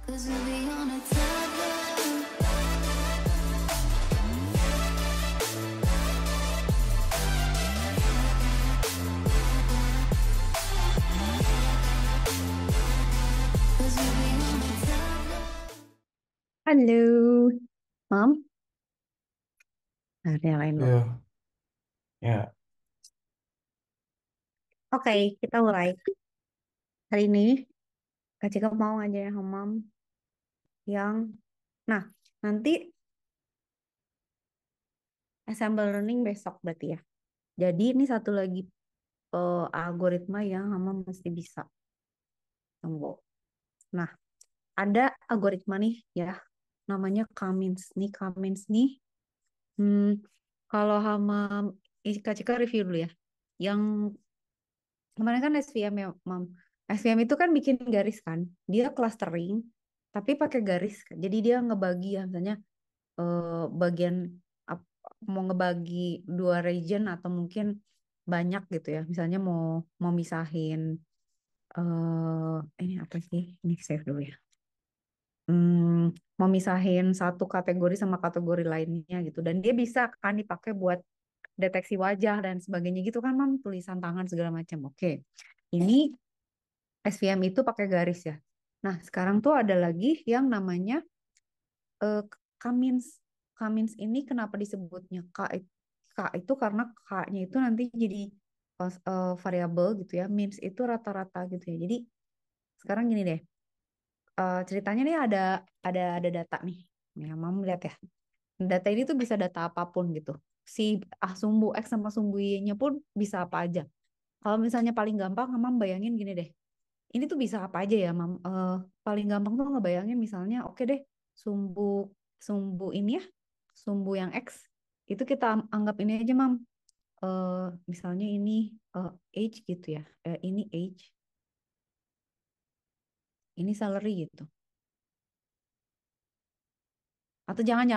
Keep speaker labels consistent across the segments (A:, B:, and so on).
A: 'Cause we'll be on a timeline.
B: Halo, Mam. Nah, yang lain loh.
C: Iya, ya,
B: Oke, kita mulai. Hari ini, Kak Cika mau ngajarin sama Mam yang, nah, nanti assemble learning besok berarti ya. Jadi ini satu lagi algoritma yang Mama mesti bisa tunggu. Nah, ada algoritma nih ya, namanya Cummins. Nih, hmm, kalau sama Kak Cika review dulu ya. Yang kemarin kan SVM ya, Mam. SVM itu kan bikin garis kan. Dia clustering, tapi pakai garis kan. Jadi dia ngebagi ya, misalnya bagian ap- mau ngebagi dua region atau mungkin banyak gitu ya. Misalnya mau mau misahin ini apa sih? Ini save dulu ya. Mau misahin satu kategori sama kategori lainnya gitu. Dan dia bisa kan dipakai buat deteksi wajah dan sebagainya gitu kan, Mam, tulisan tangan segala macam. Oke. Ini SVM itu pakai garis ya. Nah, sekarang tuh ada lagi yang namanya eh, Cummins. Cummins ini kenapa disebutnya K? K itu karena K-nya itu nanti jadi variabel gitu ya. Means itu rata-rata gitu ya. Jadi sekarang gini deh. Ceritanya nih ada data nih. Ya, Mam lihat ya. Data ini tuh bisa data apapun gitu. Si sumbu X sama sumbu Y-nya pun bisa apa aja. Kalau misalnya paling gampang, Mam bayangin gini deh. Ini tuh bisa apa aja ya, Mam? Paling gampang tuh ngebayangin misalnya, oke deh, sumbu sumbu ini ya, sumbu yang X, itu kita anggap ini aja, Mam. Eh, Misalnya ini age gitu ya. Ini age, ini salary gitu. Atau jangan.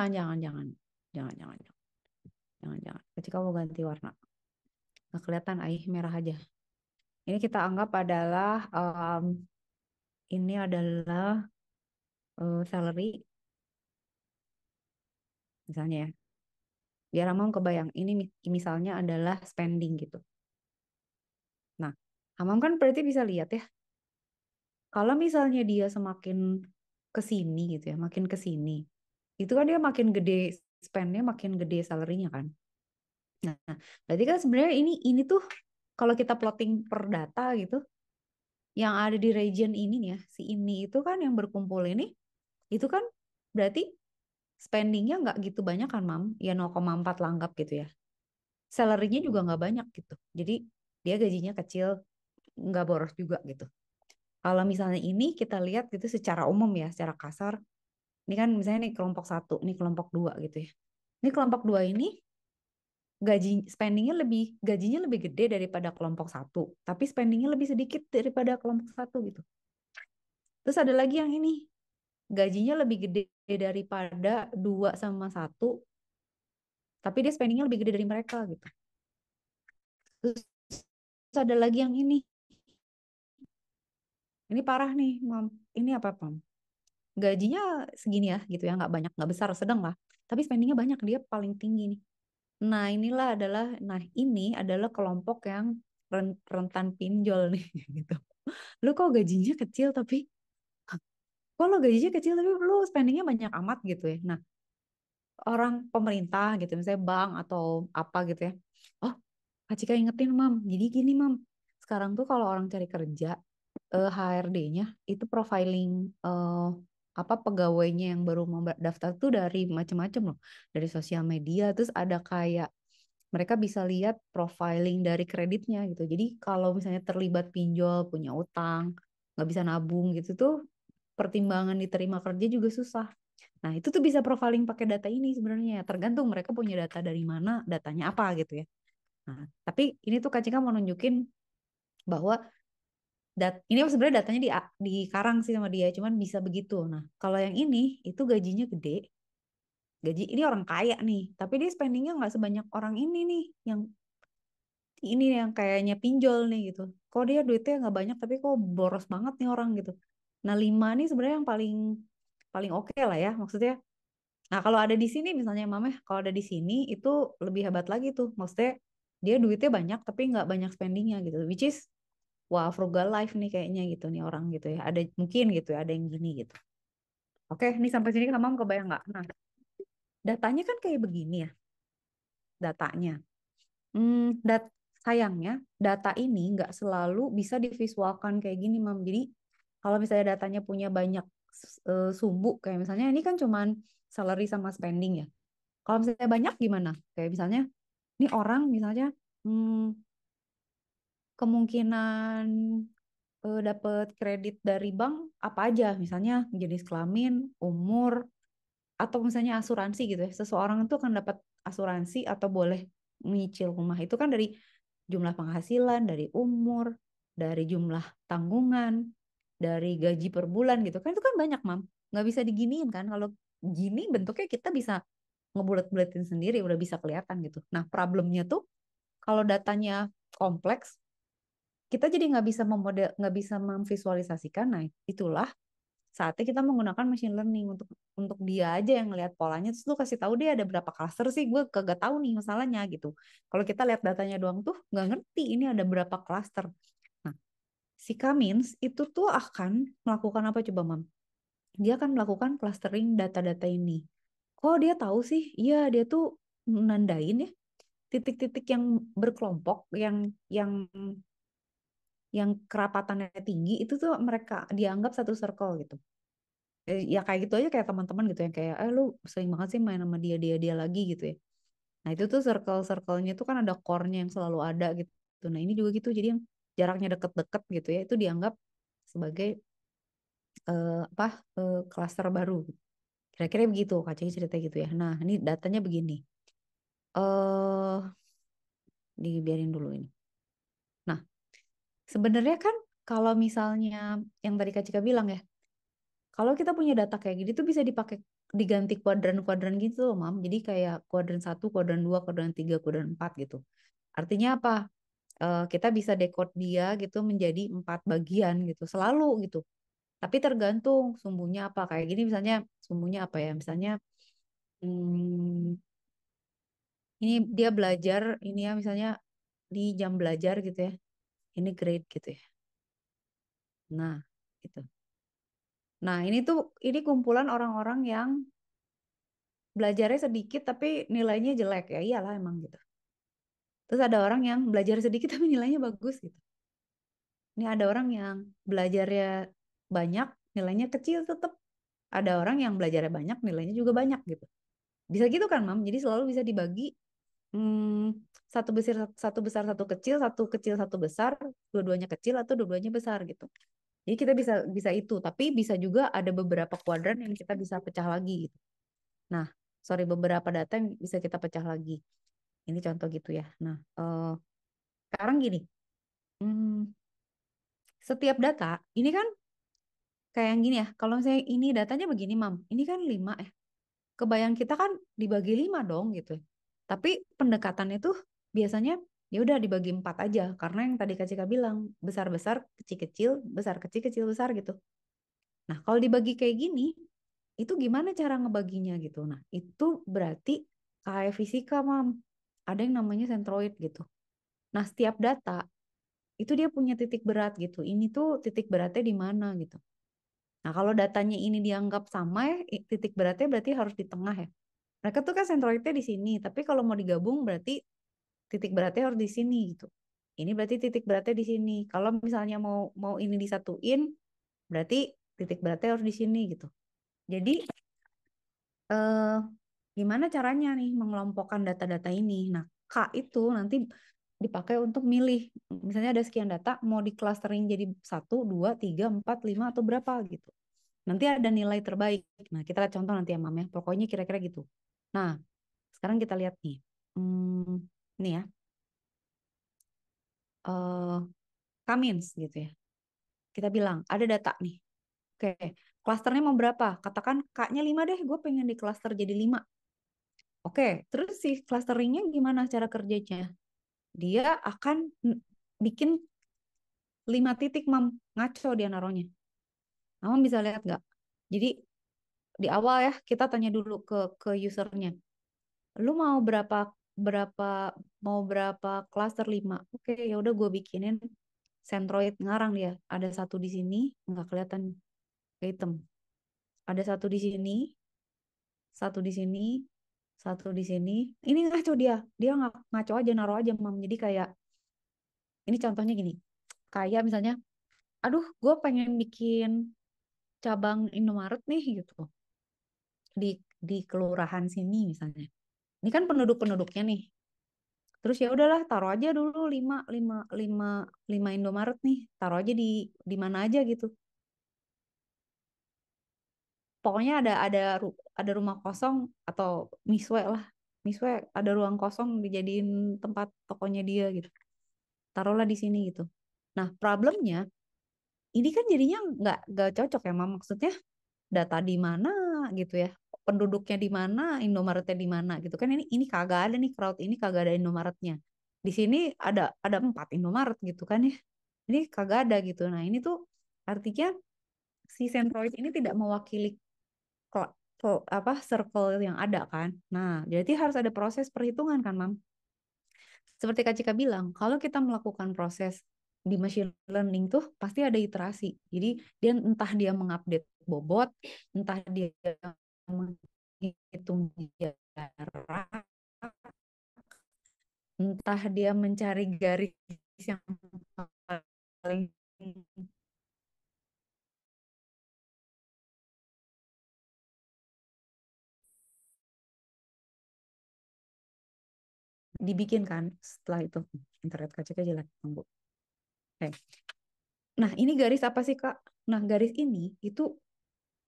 B: Ketika mau ganti warna, nggak kelihatan, merah aja. Ini kita anggap adalah ini adalah salary, misalnya ya. Biar Mam kebayang, ini misalnya adalah spending gitu. Nah, Hamam kan berarti bisa lihat ya, kalau misalnya dia semakin ke sini gitu ya, makin ke sini, itu kan dia makin gede spendnya, makin gede salary-nya kan. Nah, berarti kan sebenarnya ini tuh kalau kita plotting per data gitu, yang ada di region ini nih ya, si ini itu kan yang berkumpul ini, itu kan berarti spendingnya nggak gitu banyak kan, Mam? Ya 0,4 langgap gitu ya. Salary-nya juga nggak banyak gitu. Jadi dia gajinya kecil, nggak boros juga gitu. Kalau misalnya ini kita lihat gitu secara umum ya, secara kasar, ini kan misalnya nih kelompok satu, ini kelompok dua gitu ya. Ini kelompok dua ini gajinya lebih gede daripada kelompok satu, tapi spendingnya lebih sedikit daripada kelompok satu gitu. Terus ada lagi yang ini gajinya lebih gede daripada dua sama satu, tapi dia spendingnya lebih gede dari mereka gitu. Terus ada lagi yang ini parah nih, Mam. Ini apa, Pam? Gajinya segini ya gitu ya, nggak banyak, nggak besar, sedang lah, tapi spendingnya banyak, dia paling tinggi nih. Nah ini adalah kelompok yang rentan pinjol nih gitu. Lu kok gajinya kecil tapi kok lo gajinya kecil tapi lu spendingnya banyak amat gitu ya. Nah, orang pemerintah gitu misalnya bank atau apa gitu ya, oh Kak Cika ingetin, Mam, jadi gini, Mam, sekarang tuh kalau orang cari kerja, HRD-nya itu profiling eh, apa pegawainya yang baru mau daftar tuh dari macam-macam loh, dari sosial media, terus ada kayak mereka bisa lihat profiling dari kreditnya gitu. Jadi kalau misalnya terlibat pinjol, punya utang, nggak bisa nabung gitu tuh, pertimbangan diterima kerja juga susah. Nah, itu tuh bisa profiling pakai data ini sebenarnya. Tergantung mereka punya data dari mana, datanya apa gitu ya. Nah, tapi ini tuh Kak Cika mau nunjukin bahwa ini sebenarnya datanya di karang sih sama dia, cuman bisa begitu. Nah, kalau yang ini itu gajinya gede, ini orang kaya nih, tapi dia spendingnya nggak sebanyak orang ini nih, yang kayaknya pinjol nih gitu. Kok dia duitnya nggak banyak, tapi kok boros banget nih orang gitu. Nah, 5 nih sebenarnya yang paling oke lah ya. Maksudnya, nah kalau ada di sini misalnya Mameh, kalau ada di sini itu lebih hebat lagi tuh. Maksudnya dia duitnya banyak tapi nggak banyak spendingnya gitu. Which is, wah frugal life nih kayaknya gitu nih orang gitu ya. Ada mungkin gitu ya, ada yang gini gitu. Oke, nih sampai sini Mam kebayang nggak? Nah, datanya kan kayak begini ya, datanya. Hmm, sayangnya data ini nggak selalu bisa divisualkan kayak gini, Mam. Jadi kalau misalnya datanya punya banyak sumbu, kayak misalnya ini kan cuman salary sama spending ya. Kalau misalnya banyak gimana? Kayak misalnya, ini orang misalnya kemungkinan dapat kredit dari bank apa aja? Misalnya jenis kelamin, umur, atau misalnya asuransi gitu ya. Seseorang itu akan dapat asuransi atau boleh menyicil rumah itu kan dari jumlah penghasilan, dari umur, dari jumlah tanggungan, dari gaji per bulan gitu kan, itu kan banyak, Mam. Nggak bisa diginiin kan. Kalau gini bentuknya kita bisa ngebulet-buletin sendiri, udah bisa kelihatan gitu. Nah, problemnya tuh kalau datanya kompleks, kita jadi nggak bisa memvisualisasikan. Nah, itulah saatnya kita menggunakan machine learning untuk dia aja yang ngelihat polanya, terus lu kasih tahu dia ada berapa cluster sih, gue kagak tahu nih masalahnya gitu. Kalau kita lihat datanya doang tuh nggak ngerti ini ada berapa cluster. Nah, si Kamins itu tuh akan melakukan apa coba, Mam? Dia akan melakukan clustering data-data ini. Kok dia tahu sih? Iya, dia tuh nandain ya titik-titik yang berkelompok, yang kerapatannya tinggi itu tuh mereka dianggap satu circle gitu. Ya kayak gitu aja, kayak teman-teman gitu yang kayak lu sering banget sih main sama dia lagi gitu ya. Nah, itu tuh circle-circle-nya tuh kan ada core-nya yang selalu ada gitu. Nah, ini juga gitu. Jadi yang jaraknya deket-deket gitu ya, itu dianggap sebagai apa klaster baru. Kira-kira begitu, kacanya cerita gitu ya. Nah, ini datanya begini. Eh dibiarin dulu ini. Nah, sebenarnya kan kalau misalnya yang tadi Kak Cika bilang ya, kalau kita punya data kayak gini tuh bisa dipakai diganti kuadran-kuadran gitu loh, Mam. Jadi kayak kuadran 1, kuadran 2, kuadran 3, kuadran 4 gitu. Artinya apa? Kita bisa decode dia gitu menjadi 4 bagian gitu, selalu gitu. Tapi tergantung sumbunya apa. Kayak gini misalnya sumbunya apa ya? Misalnya ini dia belajar ini ya, misalnya di jam belajar gitu ya. Ini grade gitu ya. Nah, gitu. Nah, ini kumpulan orang-orang yang belajarnya sedikit tapi nilainya jelek ya, iyalah emang gitu. Terus ada orang yang belajar sedikit tapi nilainya bagus gitu. Ini ada orang yang belajarnya banyak, nilainya kecil tetap. Ada orang yang belajarnya banyak, nilainya juga banyak gitu. Bisa gitu kan, Mam? Jadi selalu bisa dibagi satu besar satu besar satu kecil satu besar, dua-duanya kecil atau dua-duanya besar gitu. Jadi kita bisa bisa itu, tapi bisa juga ada beberapa kuadran yang kita bisa pecah lagi gitu. Nah, sorry, beberapa data yang bisa kita pecah lagi. Ini contoh gitu ya. Nah, sekarang gini, hmm, setiap data ini kan kayak yang gini ya. Kalau misalnya ini datanya begini, Mam, ini kan 5 ya. Kebayang kita kan dibagi 5 dong gitu ya. Tapi pendekatannya tuh biasanya ya udah dibagi 4 aja. Karena yang tadi Kak Cika bilang, besar-besar, kecil-kecil, besar, kecil, kecil, besar gitu. Nah, kalau dibagi kayak gini, itu gimana cara ngebaginya gitu. Nah, itu berarti kayak fisika, Mam. Ada yang namanya sentroid gitu. Nah, setiap data itu dia punya titik berat gitu. Ini tuh titik beratnya di mana gitu. Nah, kalau datanya ini dianggap sama ya, titik beratnya berarti harus di tengah ya. Mereka tuh kan sentroidnya di sini, tapi kalau mau digabung berarti titik beratnya harus di sini gitu. Ini berarti titik beratnya di sini. Kalau misalnya mau mau ini disatuin, berarti titik beratnya harus di sini gitu. Jadi eh, gimana caranya nih mengelompokkan data-data ini? Nah, K itu nanti dipakai untuk milih. Misalnya ada sekian data, mau di clustering jadi 1, 2, 3, 4, 5 atau berapa gitu. Nanti ada nilai terbaik. Nah, kita lihat contoh nanti ya, Mam ya. Pokoknya kira-kira gitu. Nah, sekarang kita lihat nih. Nih ya. eh Kamins gitu ya. Kita bilang, ada data nih. Oke, klasternya mau berapa? Katakan K-nya 5 deh, gue pengen di klaster jadi 5. Oke, terus si clusteringnya gimana cara kerjanya? Dia akan bikin 5 titik, Mam. Ngaco dia naruhnya. Kamu bisa lihat nggak? Jadi di awal ya kita tanya dulu ke usernya. Lu mau berapa berapa mau berapa klaster 5? Oke, ya udah gue bikinin Centroid, ngarang dia. Ada satu di sini nggak kelihatan ke hitam. Ada satu di sini, satu di sini, satu di sini. Ini ngaco dia. Dia ngaco aja naruh aja, Mam. Jadi kayak ini contohnya gini. Kayak misalnya, aduh, gue pengen bikin cabang Indomaret nih gitu di kelurahan sini misalnya. Ini kan penduduknya nih. Terus ya udahlah taruh aja dulu lima Indomaret nih. Taruh aja di mana aja gitu. Pokoknya ada rumah kosong atau miswe lah. Miswe ada ruang kosong dijadiin tempat tokonya dia gitu. Taruhlah di sini gitu. Nah, problemnya ini kan jadinya nggak cocok ya, Mam. Maksudnya data di mana gitu ya, penduduknya di mana, Indomaretnya di mana gitu kan, ini kagak ada nih, crowd ini kagak ada Indomaretnya, di sini ada 4 Indomaret gitu kan ya, ini kagak ada gitu. Nah ini tuh artinya si Centroid ini tidak mewakili apa circle yang ada kan. Nah jadi harus ada proses perhitungan kan, Mam. Seperti Kak Cika bilang, kalau kita melakukan proses di machine learning tuh pasti ada iterasi. Jadi dia entah dia mengupdate bobot, entah dia menghitung jarak, entah dia mencari garis yang paling dibikin kan setelah itu. Internet Kak Cika jelek, tunggu. Oke. Nah, ini garis apa sih, Kak? Nah, garis ini itu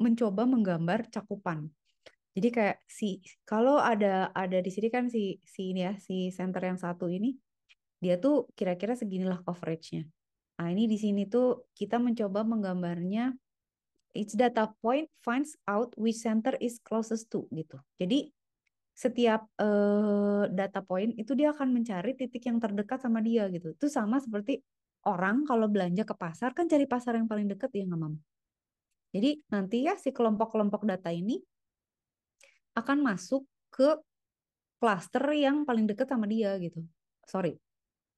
B: mencoba menggambar cakupan. Jadi kayak kalau ada di sini kan si ini ya, si center yang satu ini dia tuh kira-kira seginilah coveragenya. Nah, ini di sini tuh kita mencoba menggambarnya, each data point finds out which center is closest to gitu. Jadi setiap data point itu dia akan mencari titik yang terdekat sama dia gitu. Itu sama seperti orang kalau belanja ke pasar kan cari pasar yang paling dekat ya nggak, Mam? Jadi nanti ya si kelompok-kelompok data ini akan masuk ke cluster yang paling dekat sama dia gitu. Sorry,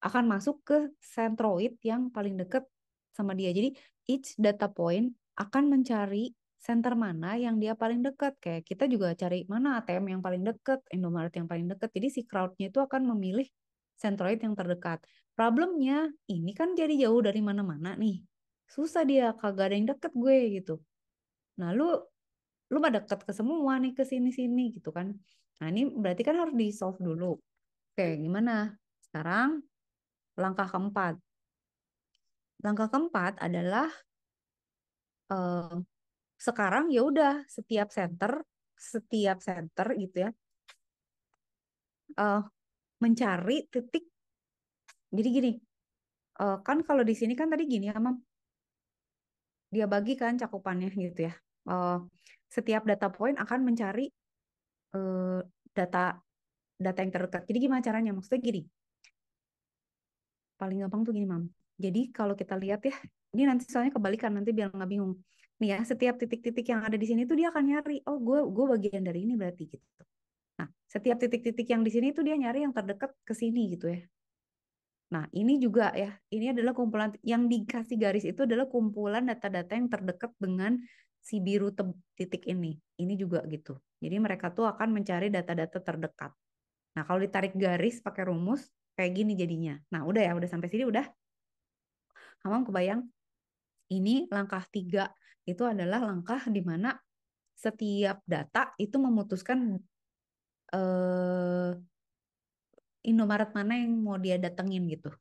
B: akan masuk ke centroid yang paling dekat sama dia. Jadi each data point akan mencari center mana yang dia paling dekat. Kayak kita juga cari mana ATM yang paling dekat, Indomaret yang paling dekat. Jadi si crowdnya itu akan memilih centroid yang terdekat. Problemnya ini kan jadi jauh dari mana-mana nih. Susah dia, kagak ada yang deket gue gitu. Nah, lu mah deket ke semua nih ke sini-sini gitu kan. Nah, ini berarti kan harus di solve dulu. Oke, gimana? Sekarang langkah keempat. Langkah keempat adalah eh, sekarang ya udah setiap center gitu ya, eh, mencari titik. Jadi gini, kan kalau di sini kan tadi gini ya, Mam, dia bagikan cakupannya gitu ya. Eh, Setiap data point akan mencari eh, data data yang terdekat. Jadi gimana caranya? Maksudnya gini, paling gampang tuh gini, Mam. Jadi kalau kita lihat ya, ini nanti soalnya kebalikan nanti biar nggak bingung. Nih ya, setiap titik-titik yang ada di sini tuh dia akan nyari, oh gue bagian dari ini berarti gitu. Nah, setiap titik-titik yang di sini tuh dia nyari yang terdekat ke sini gitu ya. Nah, ini juga ya, ini adalah kumpulan yang dikasih garis itu adalah kumpulan data-data yang terdekat dengan si biru titik ini. Ini juga gitu. Jadi mereka tuh akan mencari data-data terdekat. Nah, kalau ditarik garis pakai rumus kayak gini jadinya. Nah, udah ya, udah sampai sini udah. Kamu kebayang? Ini langkah 3 itu adalah langkah di mana setiap data itu memutuskan eh, Indomaret mana yang mau dia datengin gitu.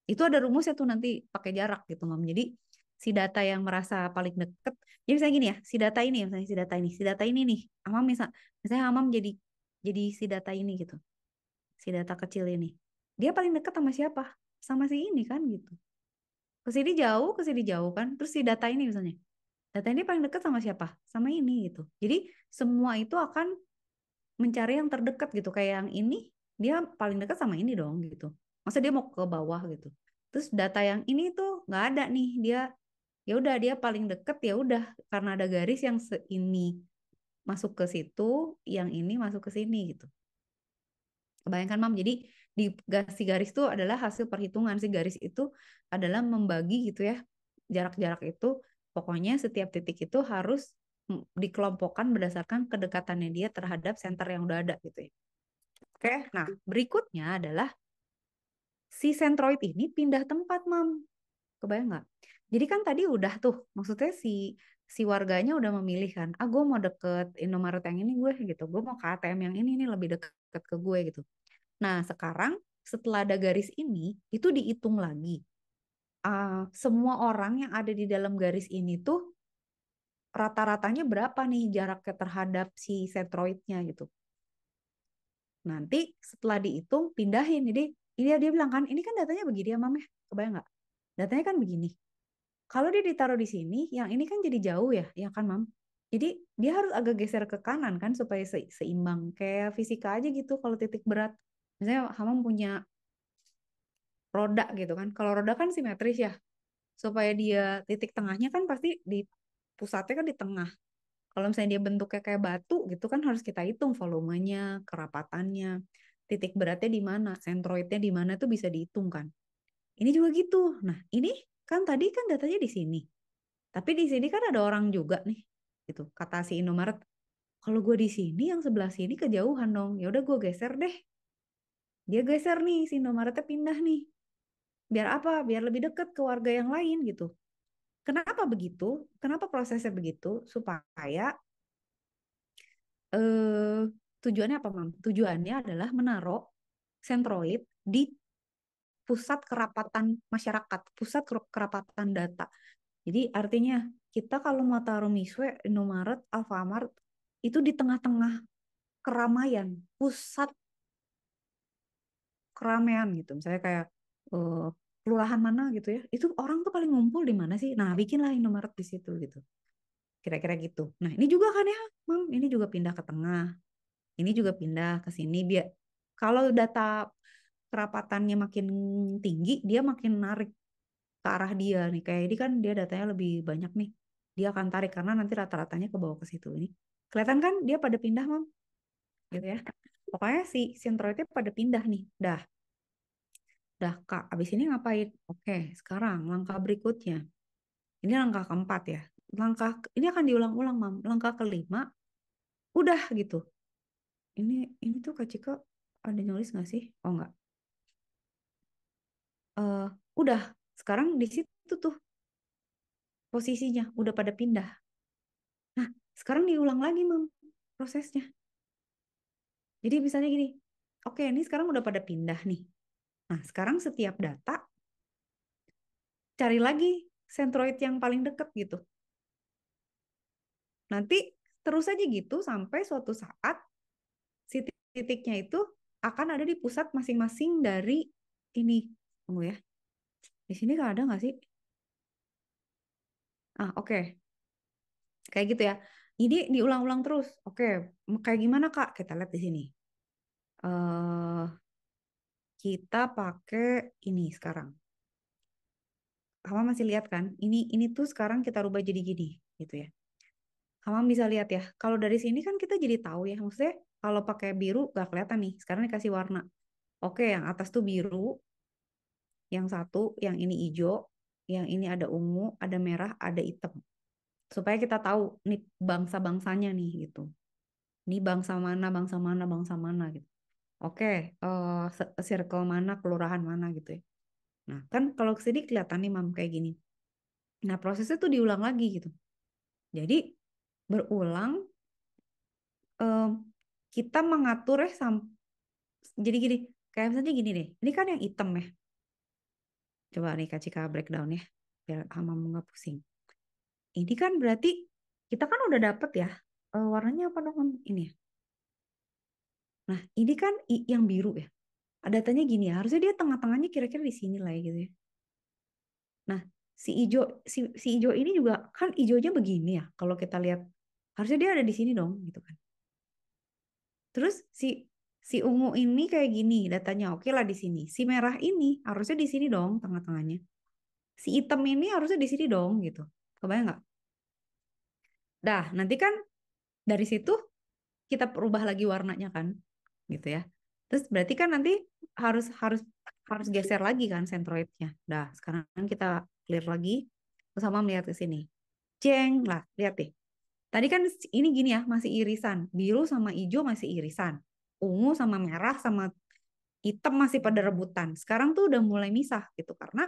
B: Itu ada rumusnya tuh nanti pakai jarak gitu, Mam. Jadi si data yang merasa paling deket, jadi misalnya gini ya, si data ini, misalnya si data ini nih, Amam misalnya Amam jadi si data ini gitu, si data kecil ini, dia paling deket sama siapa? Sama si ini kan gitu. Ke sini jauh kan, terus si data ini misalnya, data ini paling dekat sama siapa? Sama ini gitu. Jadi semua itu akan mencari yang terdekat gitu. Kayak yang ini dia paling dekat sama ini dong gitu. Masa dia mau ke bawah gitu. Terus data yang ini tuh nggak ada nih, dia ya udah dia paling deket, ya udah karena ada garis yang ini masuk ke situ, yang ini masuk ke sini gitu. Kebayangkan Mam, jadi di si garis itu adalah hasil perhitungan. Si garis itu adalah membagi gitu ya, jarak-jarak itu. Pokoknya setiap titik itu harus dikelompokkan berdasarkan kedekatannya dia terhadap center yang udah ada gitu ya. Oke, nah berikutnya adalah si sentroid ini pindah tempat, Mam. Kebayang nggak? Jadi kan tadi udah tuh, maksudnya si warganya udah memilih kan, ah gue mau deket Indomaret yang ini gue gitu, gue mau ke ATM yang ini nih lebih deket ke gue gitu. Nah sekarang setelah ada garis ini, itu dihitung lagi. Semua orang yang ada di dalam garis ini tuh rata-ratanya berapa nih jaraknya terhadap si sentroidnya gitu. Nanti setelah dihitung pindahin. Jadi dia bilang kan, ini kan datanya begini ya Mam ya, kebayang nggak? Datanya kan begini. Kalau dia ditaruh di sini, yang ini kan jadi jauh ya kan Mam? Jadi dia harus agak geser ke kanan kan supaya seimbang. Kayak fisika aja gitu kalau titik berat. Misalnya Hamam punya roda gitu kan. Kalau roda kan simetris ya. Supaya dia titik tengahnya kan pasti di pusatnya kan di tengah. Kalau misalnya dia bentuknya kayak batu gitu kan harus kita hitung volumenya, kerapatannya, titik beratnya di mana, sentroidnya di mana tuh bisa dihitung kan. Ini juga gitu. Nah, ini kan tadi kan datanya di sini. Tapi di sini kan ada orang juga nih. Gitu. Kata si Indomaret, kalau gue di sini yang sebelah sini kejauhan dong. Ya udah gue geser deh. Dia geser nih si Indomaretnya pindah nih. Biar apa? Biar lebih dekat ke warga yang lain gitu. Kenapa begitu? Kenapa prosesnya begitu? Supaya eh, tujuannya apa, Mam? Tujuannya adalah menaruh sentroid di pusat kerapatan masyarakat, pusat kerapatan data. Jadi artinya kita kalau mau taruh Miswe, Indomaret, Alfamart itu di tengah-tengah keramaian, pusat keramaian gitu. Misalnya kayak eh, kelurahan mana gitu ya. Itu orang tuh paling ngumpul di mana sih? Nah, bikinlah Indomaret di situ gitu. Kira-kira gitu. Nah, ini juga kan ya, Mam, ini juga pindah ke tengah. Ini juga pindah ke sini biar kalau data kerapatannya makin tinggi, dia makin narik ke arah dia nih. Kayak ini kan dia datanya lebih banyak nih. Dia akan tarik karena nanti rata-ratanya ke bawah ke situ ini. Kelihatan kan dia pada pindah, Mam? Gitu ya. Pokoknya si sentroidnya pada pindah nih. Dah Kak, abis ini ngapain? Oke, sekarang langkah berikutnya. Ini langkah keempat ya. Ini akan diulang-ulang, Mam. Langkah kelima, udah gitu. Ini tuh Kak Cika ada nulis nggak sih? Oh nggak. Eh, udah. Sekarang di situ tuh posisinya udah pada pindah. Nah, sekarang diulang lagi, Mam, prosesnya. Jadi misalnya gini, oke ini sekarang udah pada pindah nih. Nah, sekarang setiap data cari lagi sentroid yang paling deket gitu. Nanti terus aja gitu sampai suatu saat si titiknya itu akan ada di pusat masing-masing dari ini. Tunggu ya. Di sini kan ada nggak sih? Oke. Kayak gitu ya. Ini diulang-ulang terus. Oke, kayak gimana Kak? Kita lihat di sini. eh kita pakai ini sekarang. Kamu masih lihat kan? Ini tuh sekarang kita rubah jadi gini, gitu ya. Kamu bisa lihat ya. Kalau dari sini kan kita jadi tahu ya. Maksudnya kalau pakai biru gak kelihatan nih. Sekarang dikasih warna. Oke, yang atas tuh biru, yang satu, yang ini hijau, yang ini ada ungu, ada merah, ada hitam. Supaya kita tahu nih bangsa-bangsanya nih gitu. Ini bangsa mana, bangsa mana, bangsa mana gitu. Oke, circle mana, kelurahan mana gitu ya. Nah, kan kalau ke sini kelihatan nih Mam kayak gini. Nah, prosesnya tuh diulang lagi gitu. Jadi berulang em, kita mengatur ya jadi gini, kayak misalnya gini deh. Ini kan yang hitam ya. Coba nih Kak Cika breakdown ya biar Hamam nggak pusing. Ini kan berarti kita kan udah dapet ya warnanya apa dong Mam? Ini ya. Nah, ini kan yang biru ya. Datanya gini ya, harusnya dia tengah-tengahnya kira-kira di sini lah ya gitu ya. Nah, si ijo ini juga kan ijonya begini ya. Kalau kita lihat harusnya dia ada di sini dong gitu kan. Terus si ungu ini kayak gini datanya oke lah di sini. Si merah ini harusnya di sini dong tengah-tengahnya. Si hitam ini harusnya di sini dong gitu. Kebayang nggak? Dah, nanti kan dari situ kita perubah lagi warnanya kan, gitu ya. Terus berarti kan nanti harus harus harus geser lagi kan sentroidnya. Dah, sekarang kita clear lagi. Terus sama melihat ke sini. Ceng lah, lihat deh. Tadi kan ini gini ya, masih irisan. Biru sama hijau masih irisan. Ungu sama merah sama hitam masih pada rebutan. Sekarang tuh udah mulai misah gitu karena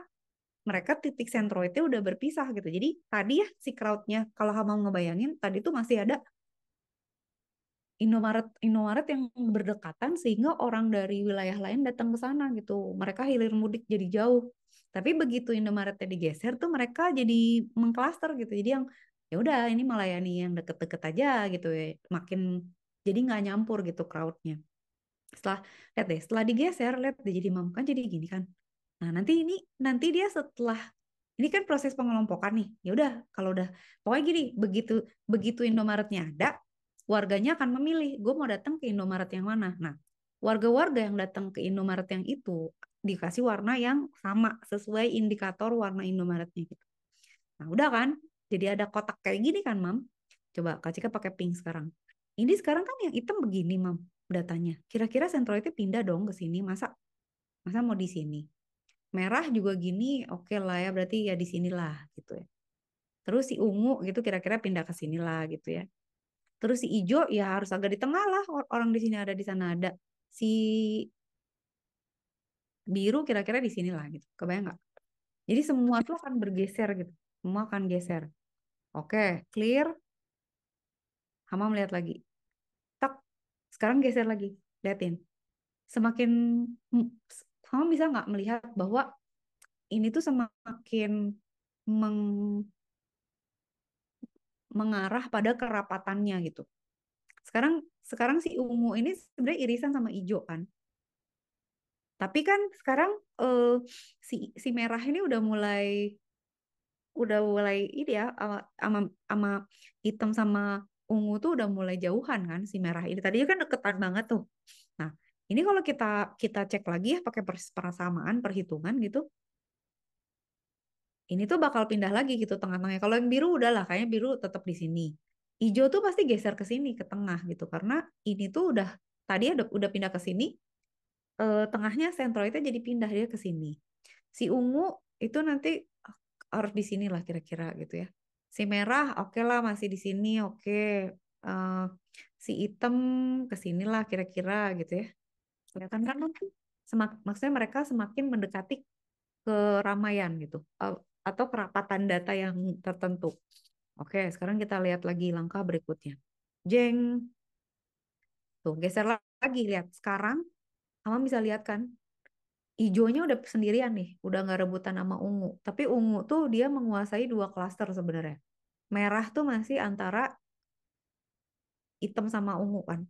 B: mereka titik sentroidnya udah berpisah gitu. Jadi tadi ya si crowdnya kalau kamu ngebayangin tadi tuh masih ada Indomaret Indomaret yang berdekatan sehingga orang dari wilayah lain datang ke sana gitu. Mereka hilir mudik jadi jauh. Tapi begitu Indomaretnya digeser tuh mereka jadi mengklaster gitu. Jadi yang ya udah ini melayani yang deket-deket aja gitu ya. Makin jadi nggak nyampur gitu crowdnya. Setelah lihat deh, setelah digeser lihat deh jadi mam kan jadi gini kan. Nah, nanti dia setelah ini kan proses pengelompokan nih. Ya udah, kalau udah pokoknya gini, begitu begitu Indomaretnya ada, warganya akan memilih, gue mau datang ke Indomaret yang mana. Nah, warga-warga yang datang ke Indomaret yang itu dikasih warna yang sama sesuai indikator warna Indomaretnya gitu. Nah, udah kan? Jadi ada kotak kayak gini kan, Mam? Coba Kak Cika pakai pink sekarang. Ini sekarang kan yang hitam begini, Mam, datanya. Kira-kira sentroidnya pindah dong ke sini. Masa masa mau di sini? Merah juga gini, oke lah ya, berarti ya di sinilah gitu ya. Terus si ungu gitu kira-kira pindah ke sinilah gitu ya. Terus si hijau ya harus agak di tengah lah, orang di sini ada di sana ada. Si biru kira-kira di sinilah gitu. Kebayang nggak? Jadi semua tuh akan bergeser gitu. Semua akan geser. Oke, clear. Hama melihat lagi. Tak, sekarang geser lagi. Liatin. Semakin Hama bisa nggak melihat bahwa ini tuh semakin meng, mengarah pada kerapatannya gitu. Sekarang sekarang si ungu ini sebenarnya irisan sama hijau kan. Tapi kan sekarang eh, si merah ini udah mulai ini ya sama sama hitam sama ungu tuh udah mulai jauhan kan si merah ini. Tadinya kan deketan banget tuh. Nah, ini kalau kita kita cek lagi ya pakai persamaan perhitungan gitu. Ini tuh bakal pindah lagi gitu tengah-tengahnya. Kalau yang biru udahlah kayaknya biru tetap di sini. Hijau tuh pasti geser ke sini ke tengah gitu karena ini tuh tadi udah pindah ke sini, tengahnya sentroidnya jadi pindah dia ke sini. Si ungu itu nanti harus di sini lah kira-kira gitu ya. Si merah oke lah masih di sini oke. Eh, si hitam ke sini lah kira-kira gitu ya. Kelihatan kan nanti maksudnya mereka semakin mendekati keramaian gitu, atau kerapatan data yang tertentu. Oke, sekarang kita lihat lagi langkah berikutnya. Jeng, tuh geser lagi lihat. Sekarang kamu bisa lihat kan hijaunya udah sendirian nih, udah nggak rebutan sama ungu. Tapi ungu tuh dia menguasai dua klaster sebenarnya. Merah tuh masih antara hitam sama ungu kan.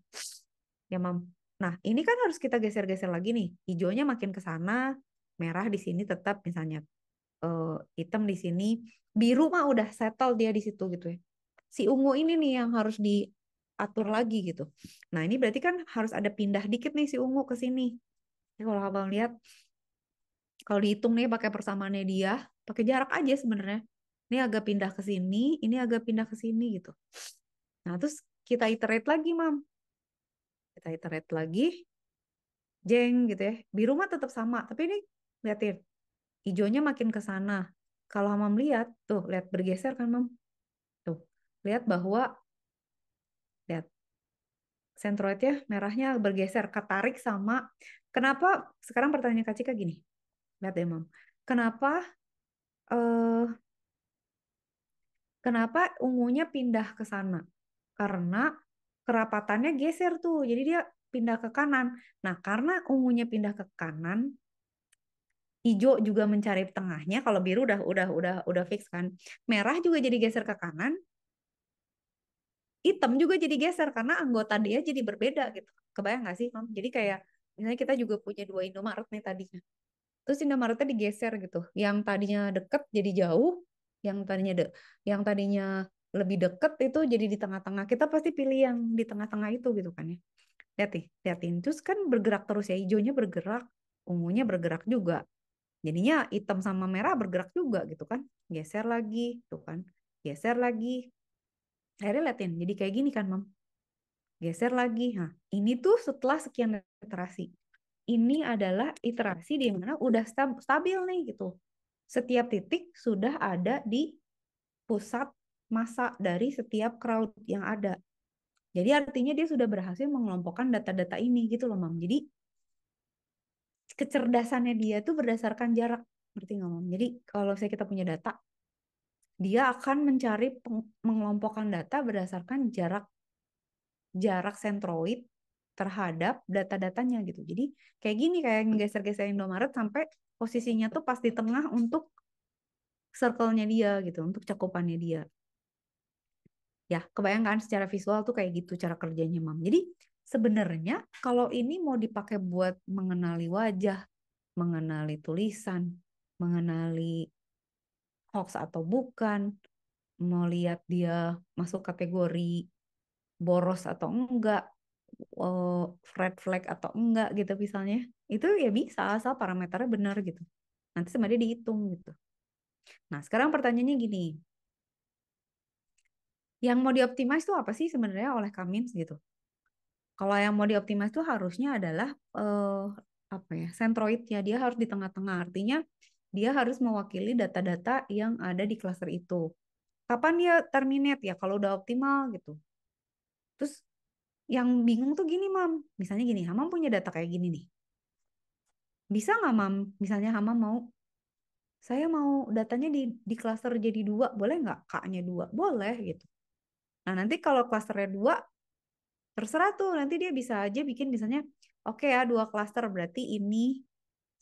B: Ya, Mam. Nah, ini kan harus kita geser-geser lagi nih. Hijaunya makin ke sana, merah di sini tetap misalnya eh, hitam di sini, biru mah udah settle dia di situ gitu ya. Si ungu ini nih yang harus diatur lagi gitu. Nah, ini berarti kan harus ada pindah dikit nih si ungu ke sini. Jadi kalau abang lihat kalau dihitung nih pakai persamaannya dia, pakai jarak aja sebenarnya. Ini agak pindah ke sini, ini agak pindah ke sini gitu. Nah, terus kita iterate lagi, Mam. Kita iterate lagi, jeng gitu ya. Biru mah tetap sama, tapi ini liatin, hijaunya makin ke sana. Kalau Mam lihat, tuh, lihat bergeser kan, Mam? Tuh, lihat bahwa, lihat, sentroidnya merahnya bergeser, ketarik sama, kenapa, sekarang pertanyaan Kak Cika gini, lihat deh, Mam. Kenapa eh, Kenapa ungunya pindah ke sana? Karena kerapatannya geser tuh, jadi dia pindah ke kanan. Nah, karena ungunya pindah ke kanan, hijau juga mencari tengahnya. Kalau biru udah fix kan. Merah juga jadi geser ke kanan, hitam juga jadi geser karena anggota dia jadi berbeda gitu. Kebayang nggak sih, Mam? Jadi kayak misalnya kita juga punya dua Indomaret nih tadinya. Terus Indomaretnya digeser gitu. Yang tadinya deket jadi jauh, yang tadinya yang tadinya lebih deket itu jadi di tengah-tengah. Kita pasti pilih yang di tengah-tengah itu gitu kan ya. Lihat nih, liatin. Terus kan bergerak terus ya, hijaunya bergerak, ungunya bergerak juga. Jadinya hitam sama merah bergerak juga gitu kan. Geser lagi, tuh kan. Geser lagi. Akhirnya liatin, jadi kayak gini kan, Mam. Geser lagi. Nah, ini tuh setelah sekian iterasi. Ini adalah iterasi di mana udah stabil nih gitu. Setiap titik sudah ada di pusat massa dari setiap crowd yang ada. Jadi artinya dia sudah berhasil mengelompokkan data-data ini gitu loh, Mam. Jadi kecerdasannya dia tuh berdasarkan jarak. Ngerti nggak, Mam? Jadi kalau saya kita punya data, dia akan mencari mengelompokkan data berdasarkan jarak jarak sentroid terhadap data-datanya gitu. Jadi kayak gini, kayak ngegeser-geser Indomaret sampai posisinya tuh pas di tengah untuk circle-nya dia gitu, untuk cakupannya dia. Ya, kebayangkan secara visual tuh kayak gitu cara kerjanya, Mam. Jadi sebenarnya kalau ini mau dipakai buat mengenali wajah, mengenali tulisan, mengenali hoax atau bukan, mau lihat dia masuk kategori boros atau enggak, red flag atau enggak gitu misalnya, itu ya bisa asal parameternya benar gitu. Nanti sama dia dihitung gitu. Nah, sekarang pertanyaannya gini, yang mau dioptimize tuh apa sih sebenarnya oleh Kamins gitu? Kalau yang mau dioptimize tuh harusnya adalah apa ya, centroidnya dia harus di tengah-tengah. Artinya dia harus mewakili data-data yang ada di cluster itu. Kapan dia terminate ya kalau udah optimal gitu. Terus yang bingung tuh gini, Mam. Misalnya gini, Hamam punya data kayak gini nih. Bisa nggak, Mam? Misalnya Hamam mau, saya mau datanya di cluster jadi dua, boleh nggak K-nya dua? Boleh gitu. Nah, nanti kalau clusternya dua, terserah tuh. Nanti dia bisa aja bikin misalnya, oke ya, dua cluster berarti ini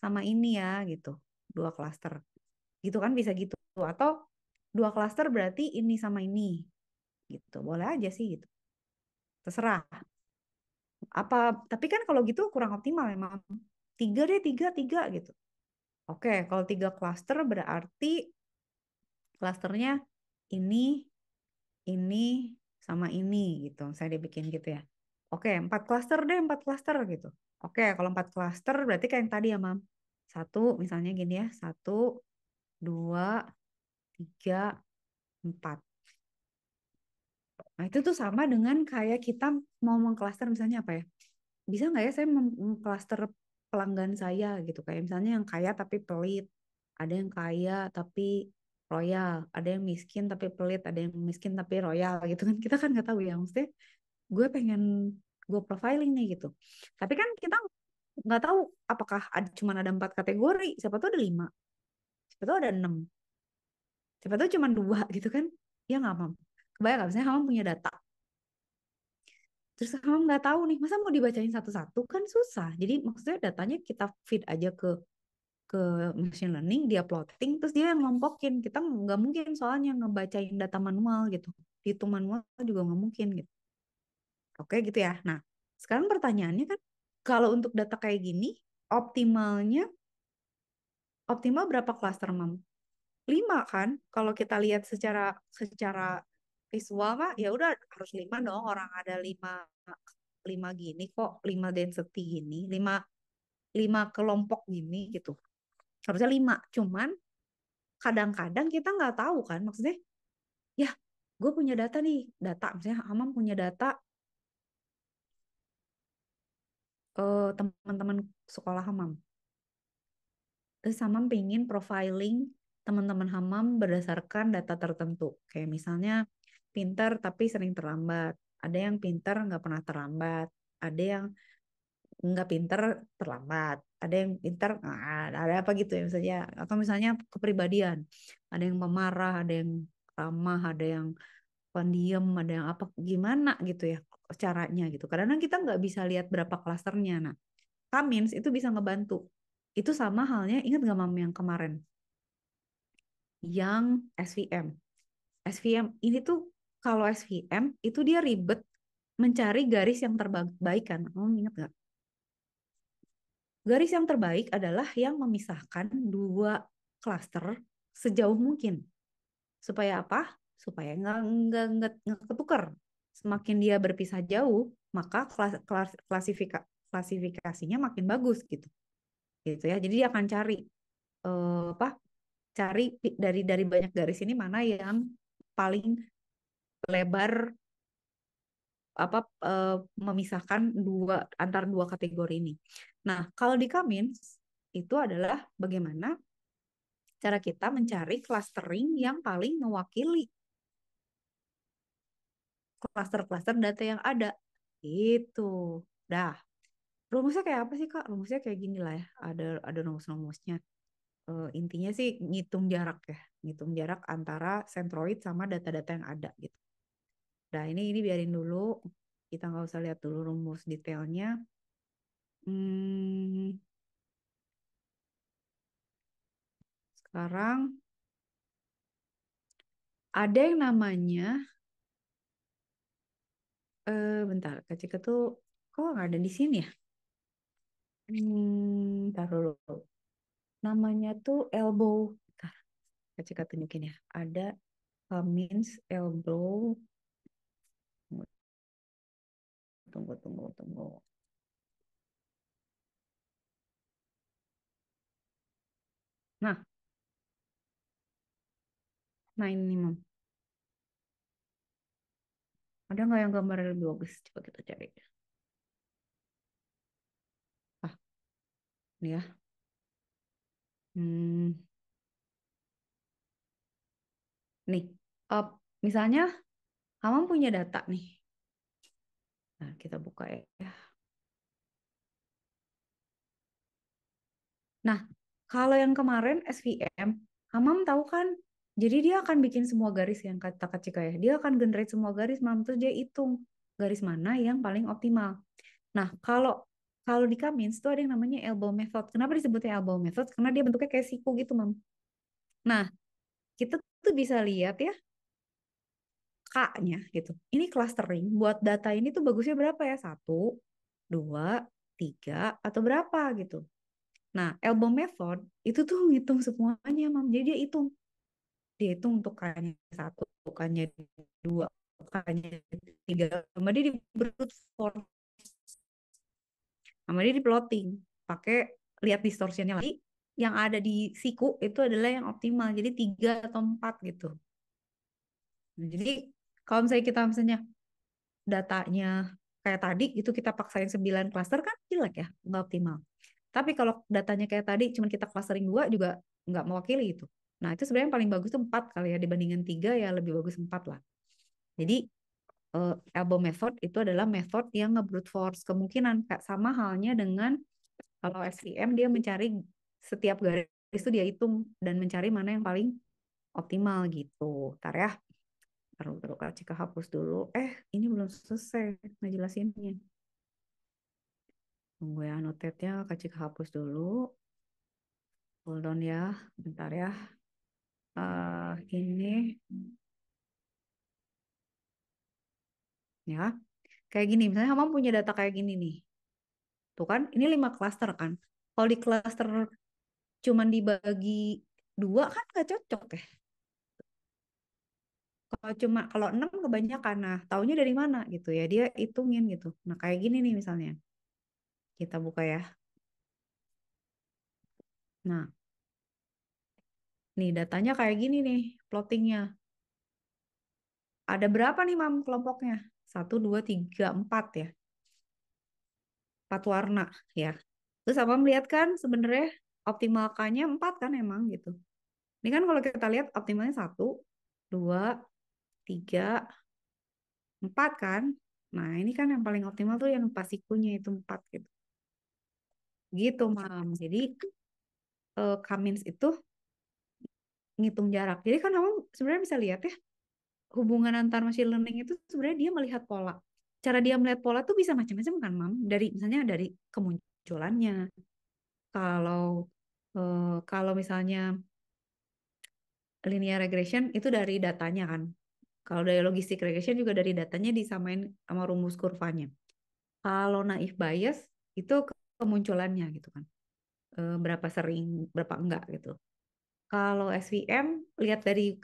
B: sama ini ya gitu. Dua cluster. Gitu kan bisa gitu. Atau dua cluster berarti ini sama ini gitu. Boleh aja sih gitu. Terserah. Apa, tapi kan kalau gitu kurang optimal emang. Tiga deh, tiga, tiga gitu. Oke, kalau tiga cluster berarti klasternya ini, sama ini gitu. Saya dibikin gitu ya. Oke, empat klaster deh, empat klaster gitu. Oke, kalau empat klaster berarti kayak yang tadi ya, Mam. Satu, misalnya gini ya. Satu, dua, tiga, empat. Nah, itu tuh sama dengan kayak kita mau mengklaster misalnya apa ya? Bisa nggak ya saya mengklaster pelanggan saya gitu. Kayak misalnya yang kaya tapi pelit. Ada yang kaya tapi royal. Ada yang miskin tapi pelit. Ada yang miskin tapi royal gitu kan. Kita kan nggak tahu ya. Maksudnya gue pengen gue profiling nih gitu. Tapi kan kita nggak tahu apakah cuma ada empat kategori. Siapa tahu ada lima. Siapa tahu ada enam. Siapa tahu cuma dua gitu kan. Ya nggak, Mam. Kebayang nggak? Misalnya Hamam punya data. Terus kamu nggak tahu nih, masa mau dibacain satu-satu kan susah. Jadi maksudnya datanya kita feed aja ke machine learning, dia plotting, terus dia yang ngelompokin. Kita nggak mungkin soalnya ngebacain data manual gitu. Hitung manual juga nggak mungkin gitu. Oke gitu ya. Nah, sekarang pertanyaannya kan, kalau untuk data kayak gini, optimalnya, optimal berapa klaster, Mam? 5 kan? Kalau kita lihat secara secara visual mah ya udah harus 5 dong. Orang ada 5 gini kok, 5 density gini, 5 kelompok gini gitu. Harusnya 5. Cuman kadang-kadang kita nggak tahu kan, maksudnya ya gue punya data nih, data misalnya Hamam punya data teman-teman sekolah Hamam. Terus Hamam pengen profiling teman-teman Hamam berdasarkan data tertentu. Kayak misalnya pintar tapi sering terlambat. Ada yang pintar nggak pernah terlambat. Ada yang nggak pintar terlambat. Ada yang pintar, ada apa gitu ya misalnya. Atau misalnya kepribadian. Ada yang pemarah, ada yang ramah, ada yang pendiam, ada yang apa gimana gitu ya caranya gitu. Kadang-kadang kita nggak bisa lihat berapa klasternya. Nah, Kamins itu bisa ngebantu. Itu sama halnya, ingat gak, Mam, yang kemarin? Yang SVM. SVM ini tuh, kalau SVM itu dia ribet mencari garis yang terbaik kan. Kamu ingat gak? Garis yang terbaik adalah yang memisahkan dua klaster sejauh mungkin. Supaya apa? Supaya nggak ketukar. Semakin dia berpisah jauh, maka klasifikasinya makin bagus gitu. Gitu ya. Jadi dia akan cari. apa cari dari banyak garis ini mana yang paling lebar apa memisahkan antara dua kategori ini. Nah, kalau di Cummins itu adalah bagaimana cara kita mencari clustering yang paling mewakili klaster-klaster data yang ada. Itu. Dah. Rumusnya kayak apa sih, Kak? Rumusnya kayak gini lah ya. Ada rumus-rumusnya. Intinya sih ngitung jarak ya. Ngitung jarak antara centroid sama data-data yang ada gitu. Nah, ini biarin dulu. Kita nggak usah lihat dulu rumus detailnya. Sekarang ada yang namanya bentar, Kak Cika tuh kok nggak ada di sini ya? Taruh dulu. Namanya tuh elbow. Bentar, Kak Cika tunjukin ya. Ada Cummins elbow. Tunggu. Nah ini Mam. Ada nggak yang gambarnya lebih bagus? Coba kita cari. Ah, ini ya. Nih, up. Misalnya, kamu punya data nih. Nah, kita buka ya. Nah, kalau yang kemarin SVM, Hamam tahu kan? Jadi dia akan bikin semua garis yang kata Kak Cika ya. Dia akan generate semua garis, Mam. Terus dia hitung garis mana yang paling optimal. Nah, kalau kalau di Cummins itu ada yang namanya elbow method. Kenapa disebutnya elbow method? Karena dia bentuknya kayak siku gitu, Mam. Nah, kita tuh bisa lihat ya K-nya gitu. Ini clustering buat data ini tuh bagusnya berapa ya? 1, 2, 3, atau berapa gitu. Nah, elbow method itu tuh ngitung semuanya, Mam. Jadi dia hitung. Dia hitung untuk K-nya 1, K-nya 2, K-nya 3. Sama dia di brute force. Sama dia di plotting. Pakai lihat distortionnya lagi. Yang ada di siku itu adalah yang optimal. Jadi 3 atau 4 gitu. Nah, jadi kalau misalnya datanya kayak tadi itu kita paksain 9 klaster kan jelek ya, nggak optimal. Tapi kalau datanya kayak tadi cuma kita clustering 2 juga nggak mewakili itu. Nah, itu sebenarnya yang paling bagus tuh 4 kali ya dibandingkan 3 ya lebih bagus 4 lah. Jadi elbow method itu adalah method yang nge-brute force kemungkinan kayak sama halnya dengan kalau SVM dia mencari setiap garis itu dia hitung dan mencari mana yang paling optimal gitu. Ntar ya. Taruh Kak Cika hapus dulu. Ini belum selesai ngejelasinnya. Tunggu ya, notetnya Kak Cika hapus dulu. Hold on ya, bentar ya. Ini ya, kayak gini. Misalnya kamu punya data kayak gini nih. Tuh kan, ini 5 klaster kan. Kalau di klaster cuman dibagi 2 kan nggak cocok ya. Kalau 6 kebanyakan. Nah, taunya dari mana gitu ya. Dia hitungin gitu. Nah, kayak gini nih misalnya. Kita buka ya. Nah, nih datanya kayak gini nih plottingnya. Ada berapa nih Mam kelompoknya? 1, 2, 3, 4 ya. 4 warna ya. Terus apa melihat kan sebenarnya optimal K-nya 4 kan emang gitu. Ini kan kalau kita lihat optimalnya 1, 2, 3, 4 kan. Nah ini kan yang paling optimal tuh yang pas sikunya itu 4 gitu. Gitu Mam. Jadi Cummins itu ngitung jarak. Jadi kan kamu sebenarnya bisa lihat ya hubungan antar machine learning itu sebenarnya dia melihat pola. Cara dia melihat pola tuh bisa macam-macam kan, Mam? Dari misalnya dari kemunculannya. Kalau misalnya linear regression itu dari datanya kan. Kalau dari logistic regression juga dari datanya disamain sama rumus kurvanya. Kalau naif bias itu kemunculannya gitu kan. Berapa sering, berapa enggak gitu. Kalau SVM lihat dari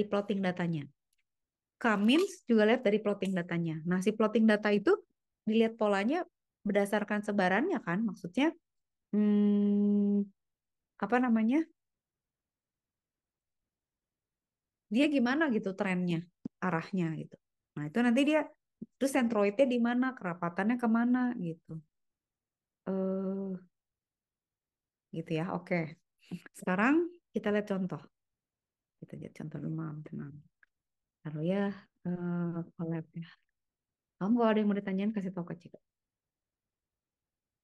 B: plotting datanya. Cummins juga lihat dari plotting datanya. Nah, si plotting data itu dilihat polanya berdasarkan sebarannya kan, maksudnya apa namanya, dia gimana gitu trennya, arahnya gitu. Nah itu nanti dia, terus sentroidnya di mana, kerapatannya kemana gitu. Gitu ya. Oke. Sekarang kita lihat contoh. Kita lihat contoh dulu, Mam. Tenang. Lalu ya, collab ya. Kamu kalau ada yang mau ditanyain kasih tahu ke Cika.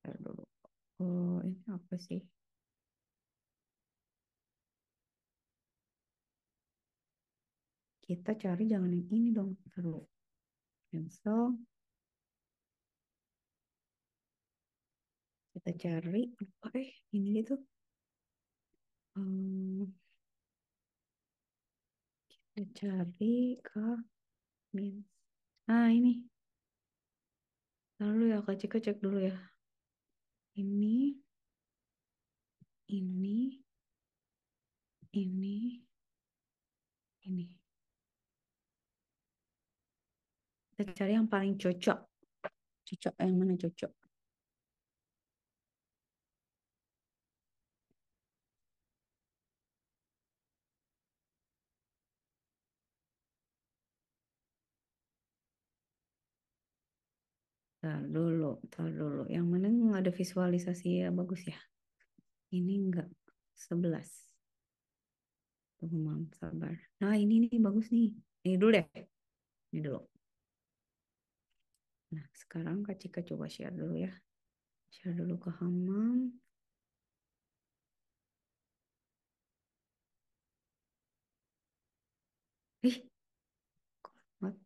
B: Ntar dulu. Oh, ini apa sih? Kita cari jangan yang ini dong. Ntar dulu. Cancel. Kita cari. Ini gitu. Kita cari ke min. Nah, ini. Lalu ya, Kak Cika cek dulu ya. Ini. Ini. Ini. Ini. Kita cari yang paling cocok. Cocok yang mana cocok? Tar dulu. Yang mana nggak ada visualisasi ya bagus ya. Ini enggak 11. Tunggu Mam, sabar. Nah ini nih bagus nih. Ini dulu deh. Ini dulu. Nah sekarang Kak Cika coba share dulu ya. Share dulu ke Hamam. Ih, what?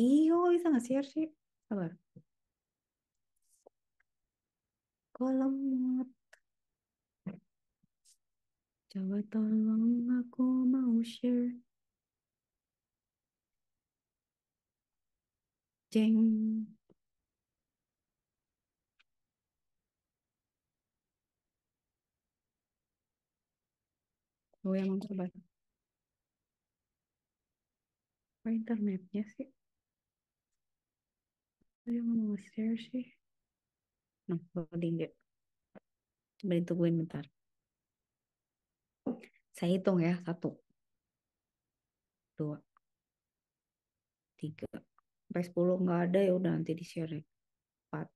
B: Iyo bisa nggak share sih? Sabar. Kolom muat. Coba tolong aku mau share. Jeng. Oh yang sabar. Apa internetnya sih? Yang mau share sih? Nah, loading deh. Coba ditungguin bentar. Saya hitung ya. 1, 2, 3. Sampai 10 nggak ada ya udah nanti di-share ya. 4,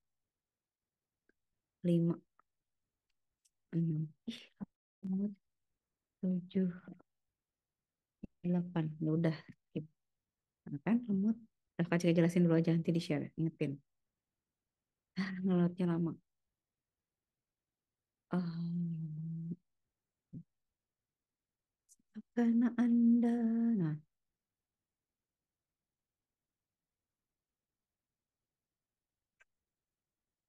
B: 5, 6. Ih, 7, 8. Ya udah. Skip. Nah, kan lemot. Udah Kak Cika jelasin dulu aja nanti di-share. Ingetin. Ngelotnya lama. Um, karena Anda. Nah,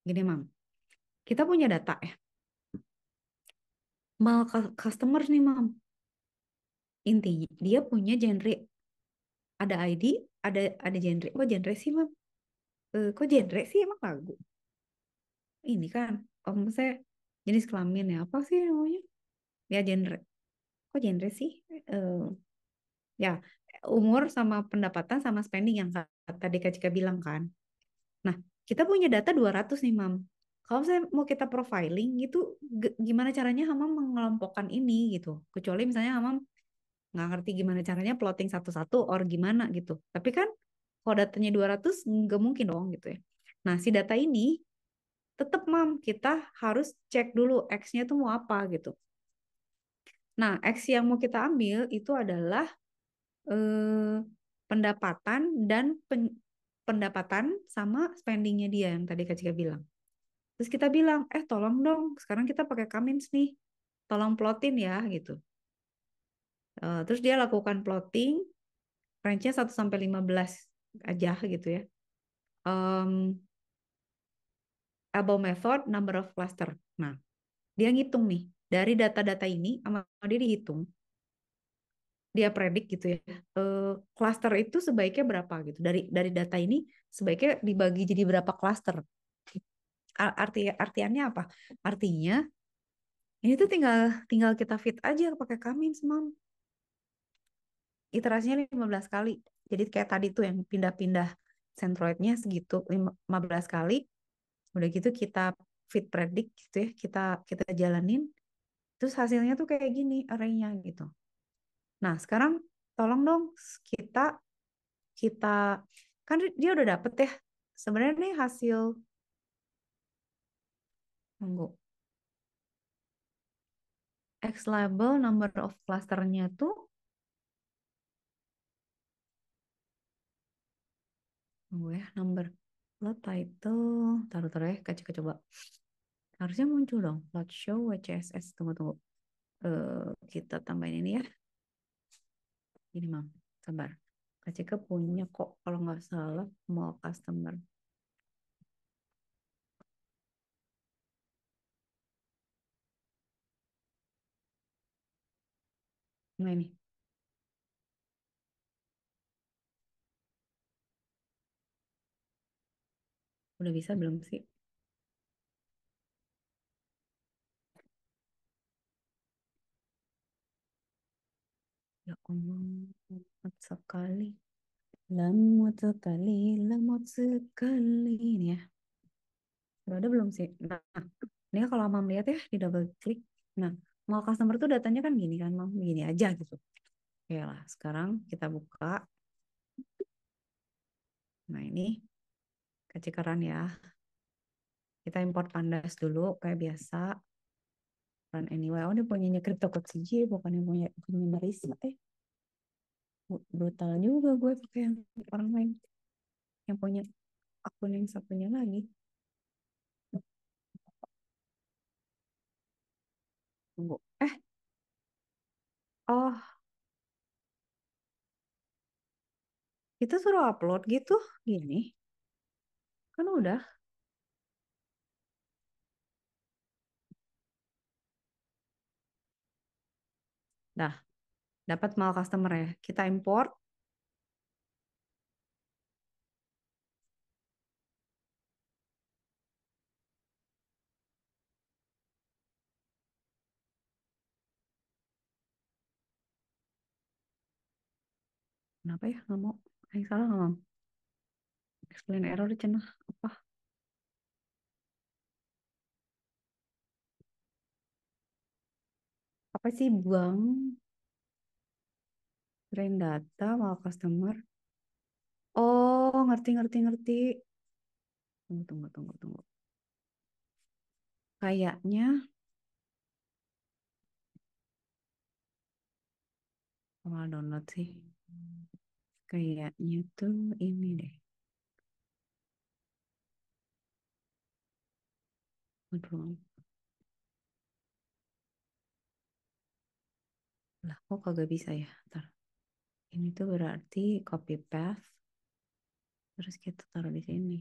B: gini Mam. Kita punya data ya. Mal customer nih Mam. Intinya dia punya genre. Ada ID, ada genre. Kok genre sih Mam? Kok genre sih emang lagu? Ini kan, saya jenis kelamin ya. Apa sih namanya? Ya genre. Kok genre sih? Eh, ya, umur sama pendapatan sama spending yang tadi Kak Cika bilang kan. Nah, kita punya data 200 nih, Mam. Kalau saya mau kita profiling itu gimana caranya Hamam mengelompokkan ini gitu. Kecuali misalnya Hamam nggak ngerti gimana caranya plotting satu-satu or gimana gitu. Tapi kan kalau datanya 200 nggak mungkin dong gitu ya. Nah, si data ini tetap Mam kita harus cek dulu X-nya tuh mau apa gitu. Nah, X yang mau kita ambil itu adalah pendapatan dan pendapatan sama spendingnya dia yang tadi Kak Cika bilang. Terus kita bilang, tolong dong, sekarang kita pakai Kamins nih, tolong plotin ya gitu. Terus dia lakukan plotting, range-nya 1 sampai 15 aja gitu ya. Above method, number of cluster. Nah, dia ngitung nih, dari data-data ini, sama dia dihitung, dia predik gitu ya, cluster itu sebaiknya berapa gitu. Dari data ini sebaiknya dibagi jadi berapa cluster. Artiannya apa? Artinya ini tuh tinggal kita fit aja pakai Kamins, Mam. Iterasinya 15 kali. Jadi kayak tadi tuh yang pindah-pindah centroidnya segitu 15 kali. Udah gitu kita fit predict gitu ya, kita kita jalanin. Terus hasilnya tuh kayak gini arraynya gitu. Nah, sekarang tolong dong kita kita kan dia udah dapet ya. Sebenarnya nih hasil tunggu. X label number of clusternya tuh tunggu ya, number plot title taruh ya, kita coba. Harusnya muncul dong plot show WCSS. Tunggu. Kita tambahin ini ya. Ini mam, sabar. KCK punya kok kalau nggak salah mau customer. Nah ini udah bisa belum sih? Ya Allah, lemot sekali, lemot sekali ini ya. Udah ada belum sih? Nah, ini kalau mam lihat ya di double klik. Nah, mau customer tuh datanya kan gini kan, mam begini aja gitu. Oke lah, sekarang kita buka. Nah ini kecikaran ya. Kita import pandas dulu kayak biasa. Run anyway. Oh, dia punyanya CryptoCoach bukan yang punya Marisa. Brutal juga gue pakai yang orang lain. Yang punya akun yang satunya lagi. Tunggu. Oh, kita suruh upload gitu. Gini. Kan udah. Dah. Dapat mal customer ya. Kita import. Kenapa ya? Nggak mau. Yang salah nggak mau. Explain error cenah. Apa? Apa sih bang? Train data mal customer. Oh, ngerti. Tunggu. Kayaknya awal download sih. Kayaknya tuh ini deh. Aduh. Lah, kok kagak bisa ya? Ntar. Ini tuh berarti copy path. Terus kita taruh di sini.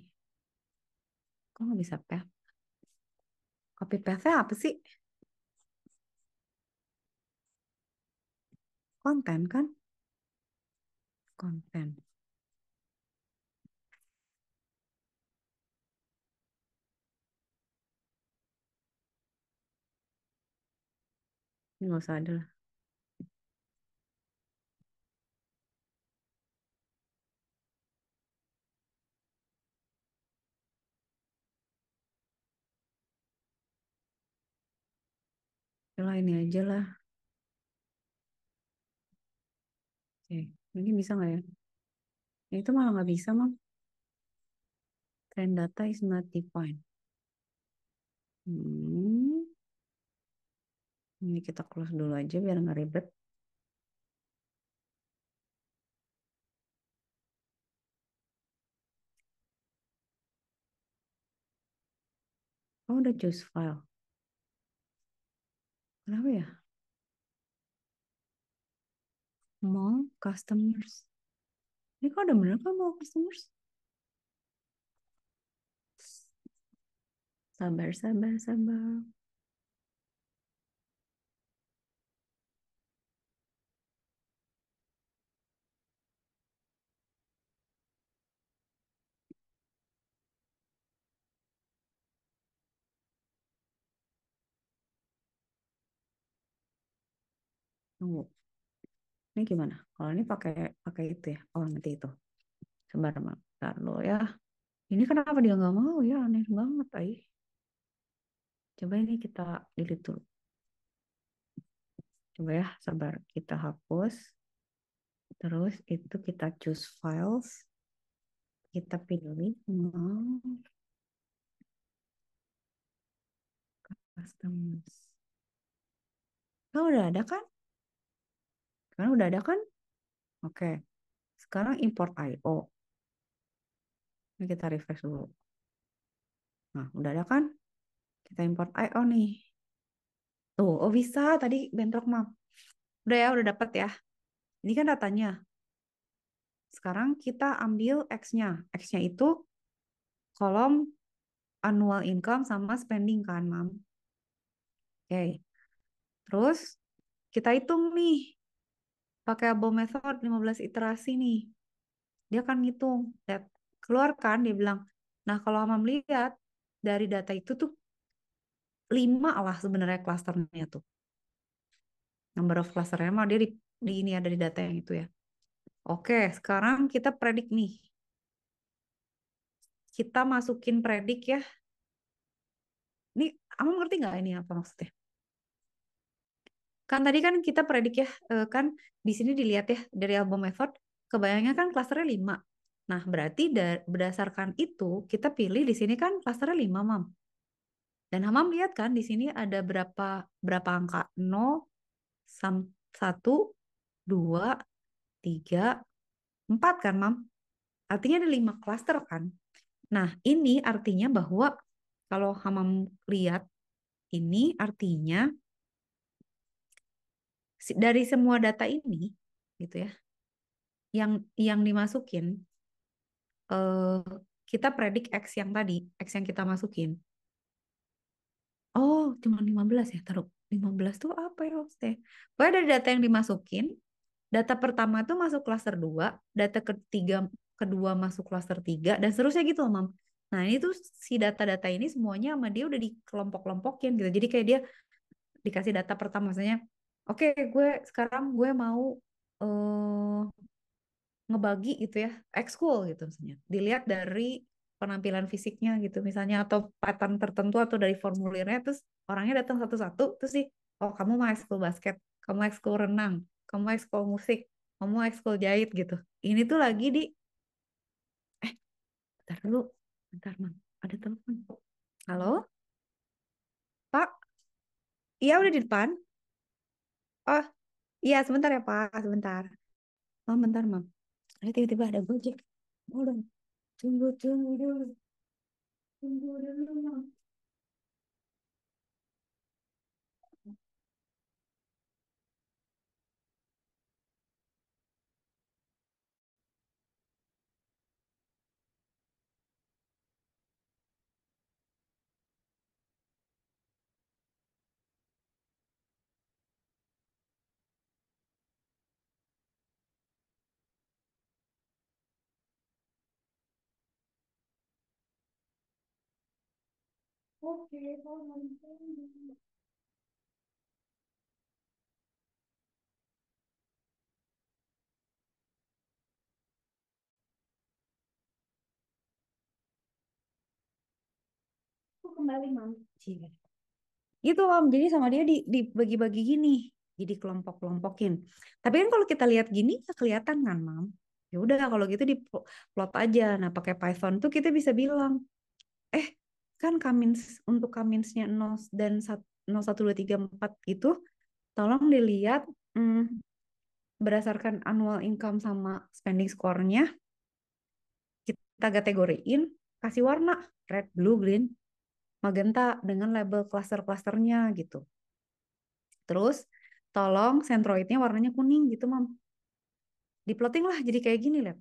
B: Kok nggak bisa path? Copy path-nya apa sih? Konten kan? Konten. Ini nggak usah ada lah. Yalah, ini aja lah. Oke. Ini bisa nggak ya? Itu malah nggak bisa, Mam. Trend data is not defined. Hmm. Ini kita close dulu aja biar nggak ribet. Oh, udah choose file. Kenapa ya? Mau customers. Ini kok udah bener kan mau customers? Sabar. Tunggu. Ini gimana? Kalau ini pakai pakai itu ya. Oh, nanti itu. Sebentar, bentar dulu ya. Ini kenapa dia nggak mau ya? Aneh banget, ay. Coba ini kita delete dulu. Coba ya, sabar. Kita hapus. Terus itu kita choose files. Kita pilih customize. Kan udah ada kan? Sekarang udah ada kan? Oke. Sekarang import IO. Ini kita refresh dulu. Nah, udah ada kan? Kita import IO nih. Tuh, oh bisa. Tadi bentrok, Mam. Udah ya, udah dapat ya. Ini kan datanya. Sekarang kita ambil X-nya. X-nya itu kolom annual income sama spending kan, Mam. Oke. Terus kita hitung nih. Pakai Abel method 15 iterasi nih. Dia akan ngitung. Lihat, keluar kan dia bilang. Nah, kalau Mam lihat dari data itu tuh 5 lah sebenarnya klasternya tuh. Number of clusternya mah dia di ini ada di data yang itu ya. Oke, sekarang kita predik nih. Kita masukin predik ya. Ini, kamu ngerti nggak ini apa maksudnya? Kan tadi kan kita predik ya, kan di sini dilihat ya dari album method, kebayangnya kan klasternya 5. Nah, berarti berdasarkan itu kita pilih di sini kan klasternya 5, Mam. Dan Hamam lihat kan di sini ada berapa angka? 0, 1, 2, 3, 4 kan, Mam? Artinya ada 5 klaster kan? Nah, ini artinya bahwa kalau Hamam lihat ini artinya dari semua data ini gitu ya, yang dimasukin eh, kita predik X yang tadi, X yang kita masukin. Oh, cuma 15 ya, taruh. 15 tuh apa ya maksudnya? Pokoknya dari data yang dimasukin, data pertama tuh masuk klaster 2, data ketiga kedua masuk klaster 3 dan seterusnya gitu loh, Mam. Nah, ini tuh si data-data ini semuanya sama dia udah dikelompok-kelompokin gitu. Jadi kayak dia dikasih data pertama misalnya, oke, gue sekarang gue mau eh ngebagi gitu ya, ekskul gitu misalnya. Dilihat dari penampilan fisiknya gitu misalnya atau pattern tertentu atau dari formulirnya terus orangnya datang satu-satu terus sih, oh kamu mau ekskul basket, kamu ekskul renang, kamu ekskul musik, kamu ekskul jahit gitu. Ini tuh lagi di bentar dulu, bentar Mang, ada telepon. Halo, Pak? Iya udah di depan. Oh iya sebentar ya Pak, sebentar. Oh bentar Mam. Ada tiba-tiba ada Gojek. Udah, tunggu dulu. Tunggu dulu, Mam. Oke, tolong tunggu. Aku kembali, Mam. Cie. Gitu, Om. Jadi sama dia dibagi-bagi gini. Jadi kelompok-kelompokin. Tapi kan kalau kita lihat gini, ya kelihatan kan, Mam. Ya udah, kalau gitu di plot aja. Nah, pakai Python tuh kita bisa bilang, eh, kan Kamins, untuk Kaminsnya 0 dan 0, 1, 2, 3, 4 itu, tolong dilihat berdasarkan annual income sama spending score-nya, kita kategoriin, kasih warna, red, blue, green, magenta dengan label klaster-klasternya gitu. Terus tolong sentroidnya warnanya kuning gitu, Mam. Diploting lah jadi kayak gini, lihat.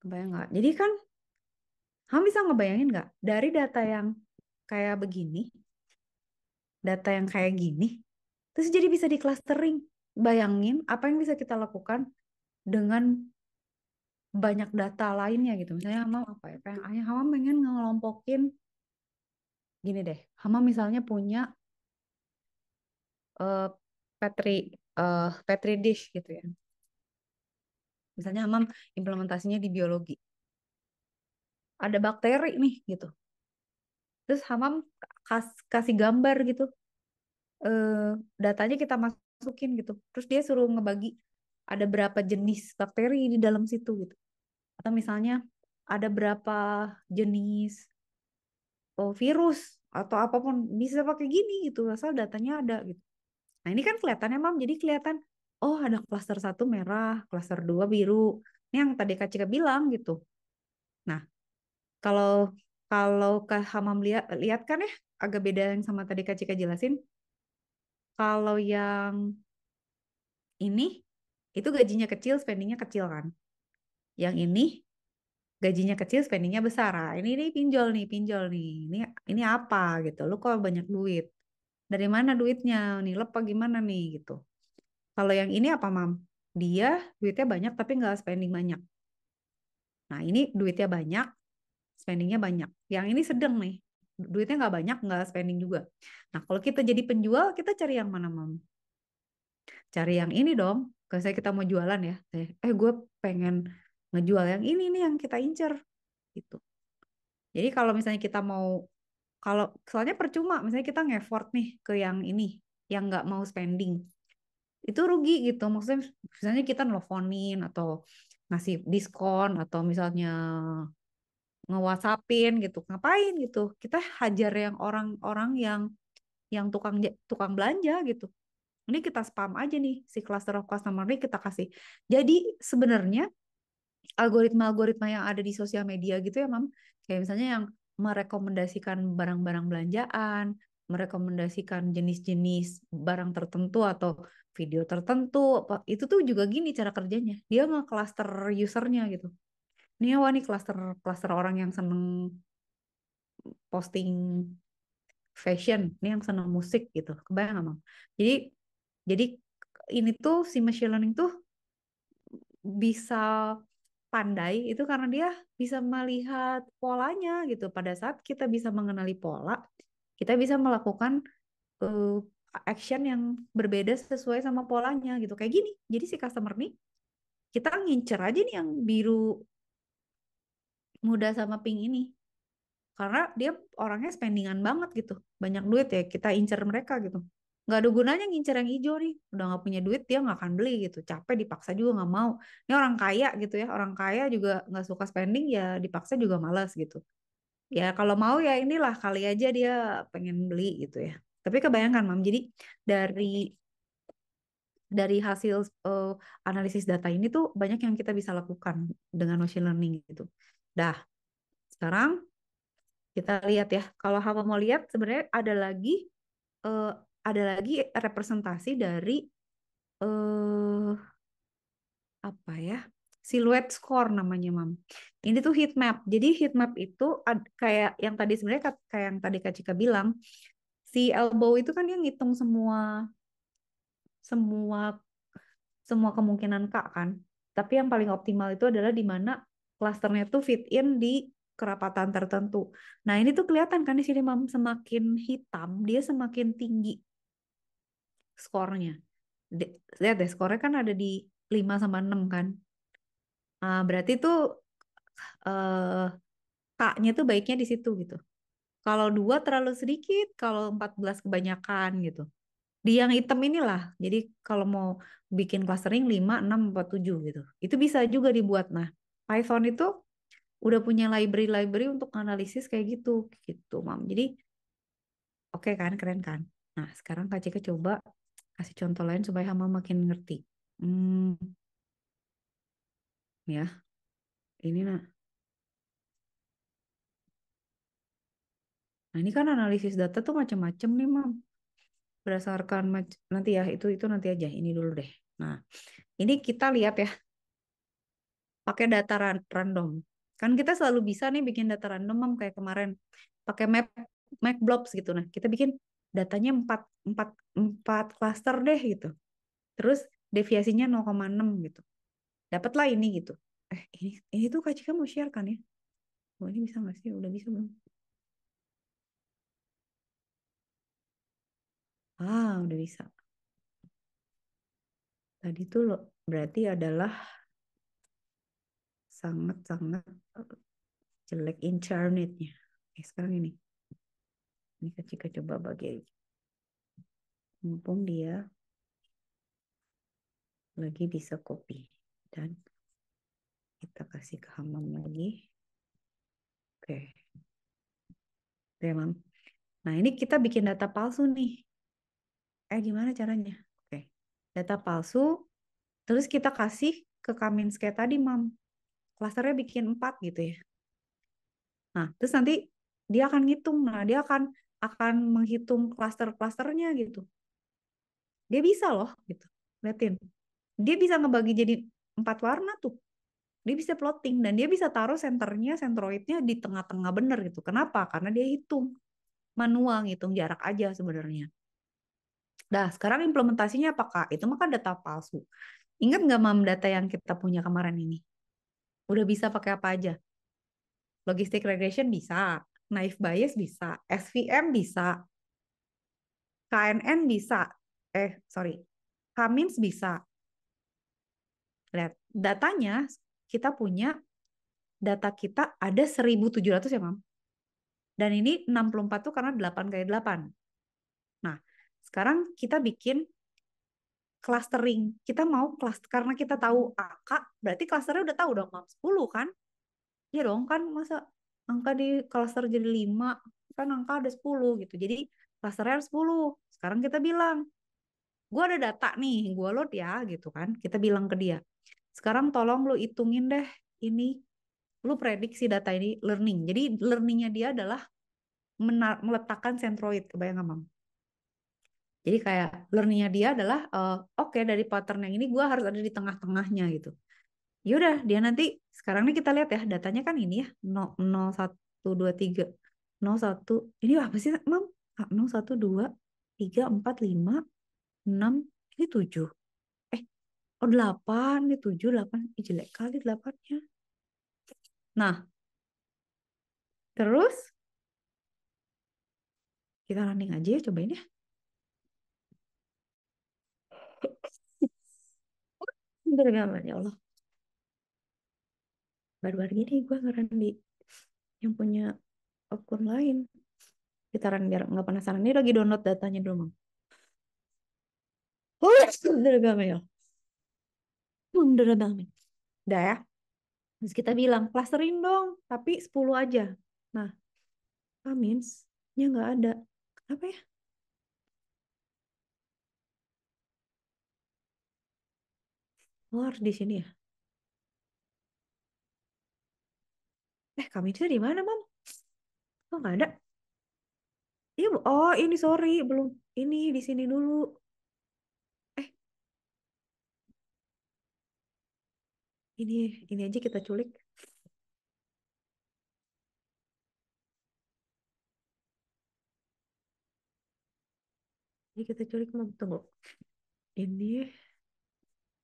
B: Kebayang nggak? Jadi kan, kamu bisa ngebayangin nggak? Dari data yang kayak begini, data yang kayak gini, terus jadi bisa di clustering. Bayangin apa yang bisa kita lakukan dengan banyak data lainnya gitu. Misalnya Hama apa ya? Hama pengen ngelompokin gini deh. Hama misalnya punya uh, Patri petri dish gitu ya. Misalnya Hamam implementasinya di biologi. Ada bakteri nih gitu. Terus Hamam kasih gambar gitu. Datanya kita masukin gitu. Terus dia suruh ngebagi ada berapa jenis bakteri di dalam situ gitu. Atau misalnya ada berapa jenis virus atau apapun bisa pakai gini gitu asal datanya ada gitu. Nah ini kan kelihatannya Mam, jadi kelihatan oh ada klaster satu merah, klaster dua biru. Ini yang tadi Kak Cika bilang gitu. Nah kalau kalau Kak Hamam lihat lihat kan ya agak beda yang sama tadi Kak Cika jelasin. Kalau yang ini itu gajinya kecil, spendingnya kecil kan. Yang ini gajinya kecil, spendingnya besar. Ah, ini pinjol nih, pinjol nih. Ini apa gitu? Lu kok banyak duit? Dari mana duitnya? Nih apa gimana nih gitu. Kalau yang ini apa, Mam? Dia duitnya banyak tapi nggak spending banyak. Nah, ini duitnya banyak, spendingnya banyak. Yang ini sedang nih. Duitnya nggak banyak, nggak spending juga. Nah, kalau kita jadi penjual, kita cari yang mana, Mam? Cari yang ini dong. Kalau saya kita mau jualan ya. Gue pengen ngejual yang ini nih yang kita incer. Gitu. Jadi kalau misalnya kita mau, kalau soalnya percuma, misalnya kita ngeffort nih ke yang ini, yang nggak mau spending. Itu rugi gitu. Maksudnya misalnya kita nelfonin atau ngasih diskon atau misalnya nge-WhatsAppin gitu. Ngapain gitu? Kita hajar yang orang-orang yang tukang belanja gitu. Ini kita spam aja nih si cluster of customer ini kita kasih. Jadi sebenarnya algoritma-algoritma yang ada di sosial media gitu ya, Mam. Kayak misalnya yang merekomendasikan barang-barang belanjaan, merekomendasikan jenis-jenis barang tertentu atau video tertentu, itu tuh juga gini cara kerjanya. Dia nge-cluster usernya gitu. Ini wah nih cluster cluster orang yang seneng posting fashion, ini yang seneng musik gitu. Kebayang nggak, Mam? Jadi jadi ini tuh si machine learning tuh bisa pandai itu karena dia bisa melihat polanya gitu. Pada saat kita bisa mengenali pola, kita bisa melakukan uh, action yang berbeda sesuai sama polanya gitu. Kayak gini. Jadi si customer nih, kita ngincer aja nih yang biru muda sama pink ini. Karena dia orangnya spendingan banget gitu. Banyak duit ya, kita incer mereka gitu. Nggak ada gunanya ngincer yang hijau nih. Udah nggak punya duit, dia nggak akan beli gitu. Capek dipaksa juga nggak mau. Ini orang kaya gitu ya. Orang kaya juga nggak suka spending, ya dipaksa juga malas gitu. Ya kalau mau ya inilah kali aja dia pengen beli gitu ya. Tapi kebayangkan Mam, jadi dari dari hasil analisis data ini tuh banyak yang kita bisa lakukan dengan machine learning gitu. Dah, sekarang kita lihat ya. Kalau Hama mau lihat sebenarnya eh, ada lagi representasi dari eh apa ya? Silhouette score namanya, Mam. Ini tuh heat map. Jadi heat map itu kayak yang tadi sebenarnya kayak yang tadi Kak Cika bilang, si elbow itu kan dia ngitung semua semua semua kemungkinan Kak kan. Tapi yang paling optimal itu adalah di mana klasternya tuh fit in di kerapatan tertentu. Nah, ini tuh kelihatan kan di sini Mam, semakin hitam dia semakin tinggi skornya. Lihat deh, skornya kan ada di 5 sama 6 kan. Berarti tuh eh K-nya tuh baiknya di situ gitu. Kalau 2 terlalu sedikit, kalau 14 kebanyakan gitu. Di yang hitam inilah. Jadi kalau mau bikin clustering 5, 6, 4, 7 gitu. Itu bisa juga dibuat. Nah, Python itu udah punya library-library untuk analisis kayak gitu. Gitu, Mam. Jadi oke kan, keren kan. Nah, sekarang Kak Cika coba kasih contoh lain supaya Hama makin ngerti. Hmm, ya, ini nah. Nah, ini kan analisis data tuh macam-macam nih, Mam. Berdasarkan nanti ya, itu nanti aja. Ini dulu deh. Nah, ini kita lihat ya, pakai data random. Kan kita selalu bisa nih bikin data random, Mam, kayak kemarin. Pakai map blobs gitu. Nah, kita bikin datanya 4 cluster deh gitu. Terus deviasinya 0,6 gitu. Dapatlah ini gitu. Ini tuh Kak Cika mau share kan ya? Oh, ini bisa nggak sih? Udah bisa belum? Udah bisa. Tadi tuh berarti adalah sangat-sangat jelek internetnya. Sekarang ini kita coba bagi. Mumpung dia lagi bisa copy. Dan kita kasih ke Hamam lagi. Oke. Oke, Mam. Nah, ini kita bikin data palsu nih. Gimana caranya? Oke. Data palsu, terus kita kasih ke Kamins kayak tadi, Mam. Klasternya bikin 4 gitu ya. Nah, terus nanti dia akan ngitung. Nah, dia akan menghitung klaster-klasternya gitu. Dia bisa loh gitu. Liatin. Dia bisa ngebagi jadi 4 warna tuh. Dia bisa plotting dan dia bisa taruh senternya, sentroidnya di tengah-tengah bener gitu. Kenapa? Karena dia hitung manual, ngitung jarak aja sebenarnya. Nah, sekarang implementasinya apa, Kak? Itu mah kan data palsu. Ingat nggak, Mam, data yang kita punya kemarin ini? Udah bisa pakai apa aja? Logistic regression bisa, naive Bayes bisa, SVM bisa, KNN bisa, Cummins bisa. Lihat, datanya kita punya, data kita ada 1.700 ya, Mam. Dan ini 64 tuh karena 8 kali 8. Nah, sekarang kita bikin clustering. Kita mau cluster, karena kita tahu angka, berarti clusternya udah tahu dong, Mam. 10 kan? Iya dong, kan masa angka di cluster jadi 5, kan angka ada 10 gitu. Jadi clusternya harus 10. Sekarang kita bilang, gue ada data nih, gue load ya gitu kan. Kita bilang ke dia, sekarang tolong lu hitungin deh ini, lu prediksi data ini learning. Jadi learningnya dia adalah meletakkan centroid, kebayang nggak, Mam? Jadi kayak learningnya dia adalah oke, dari pattern yang ini gue harus ada di tengah-tengahnya gitu. Yaudah, dia nanti sekarang nih kita lihat ya, datanya kan ini ya 0, 1, 2, 3, 01. Ini apa sih, Mam? 0, 1, 2, 3, 4, 5, 6, ini 7. 8, ini 7, 8. Jelek kali 8-nya. Nah, terus kita running aja ya, cobain ya. Bentar ya Allah. Baru-baru gini gue ngeran di yang punya akun lain. Kita run biar nggak penasaran. Ini lagi download datanya dulu, Mam. Bentar ya. Udah ya. Terus kita bilang, clusterin dong, tapi 10 aja. Nah, Cummins-nya nggak ada. Kenapa ya? Oh, harus di sini ya? Cummins-nya di mana, Mam? Oh, nggak ada. Iya, oh ini sorry, belum. Ini di sini dulu. Eh, ini aja kita culik. Ini kita culik, Mam. Tunggu. Ini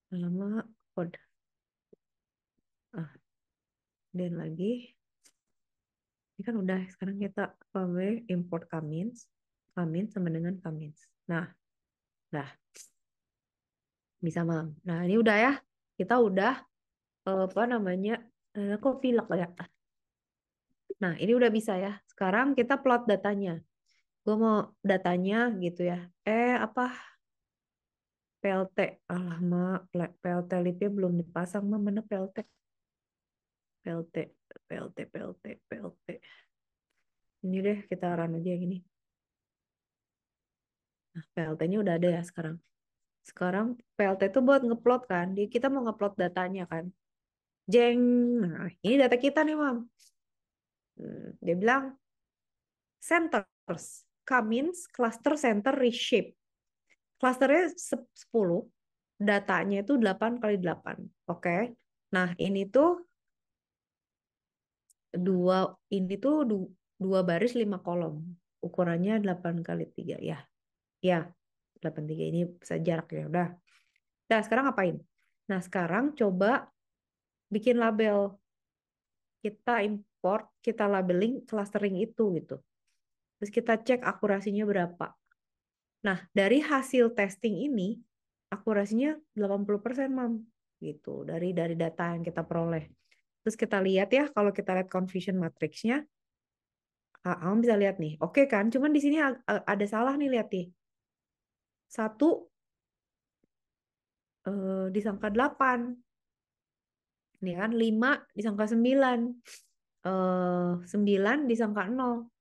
B: nama code. Dan lagi. Ini kan udah, sekarang kita import Cummins. Cummins sama dengan Cummins. Nah, dah. Bisa, Mam. Nah, ini udah ya. Kita udah apa namanya, kok pilek ya. Nah, ini udah bisa ya. Sekarang kita plot datanya. Gue mau datanya gitu ya. Apa PLT? Alamak, PLT lipnya belum dipasang, Mah. Mana PLT? PLT, PLT, PLT, PLT. Ini deh, kita run aja yang ini. Nah, PLT-nya udah ada ya sekarang. Sekarang PLT itu buat ngeplot kan. Kita mau ngeplot datanya kan. Jeng. Nah, ini data kita nih, Mam. Dia bilang centers, Cummins, cluster center reshape. Clusternya 10, datanya itu 8 kali 8. Oke. Nah, ini tuh dua baris 5 kolom. Ukurannya 8 kali 3 ya. Ya, 83 ini jarak ya. Udah. Nah, sekarang ngapain? Nah, sekarang coba bikin label. Kita import, kita labeling clustering itu gitu. Terus kita cek akurasinya berapa. Nah, dari hasil testing ini akurasinya 80%, Mam. Gitu, dari data yang kita peroleh. Terus kita lihat ya, kalau kita lihat confusion matrixnya, Mam bisa lihat nih. Oke kan? Cuman di sini ada salah nih, lihat nih. 1 disangka 8. Ini kan 5 disangka 9. 9 disangka 0.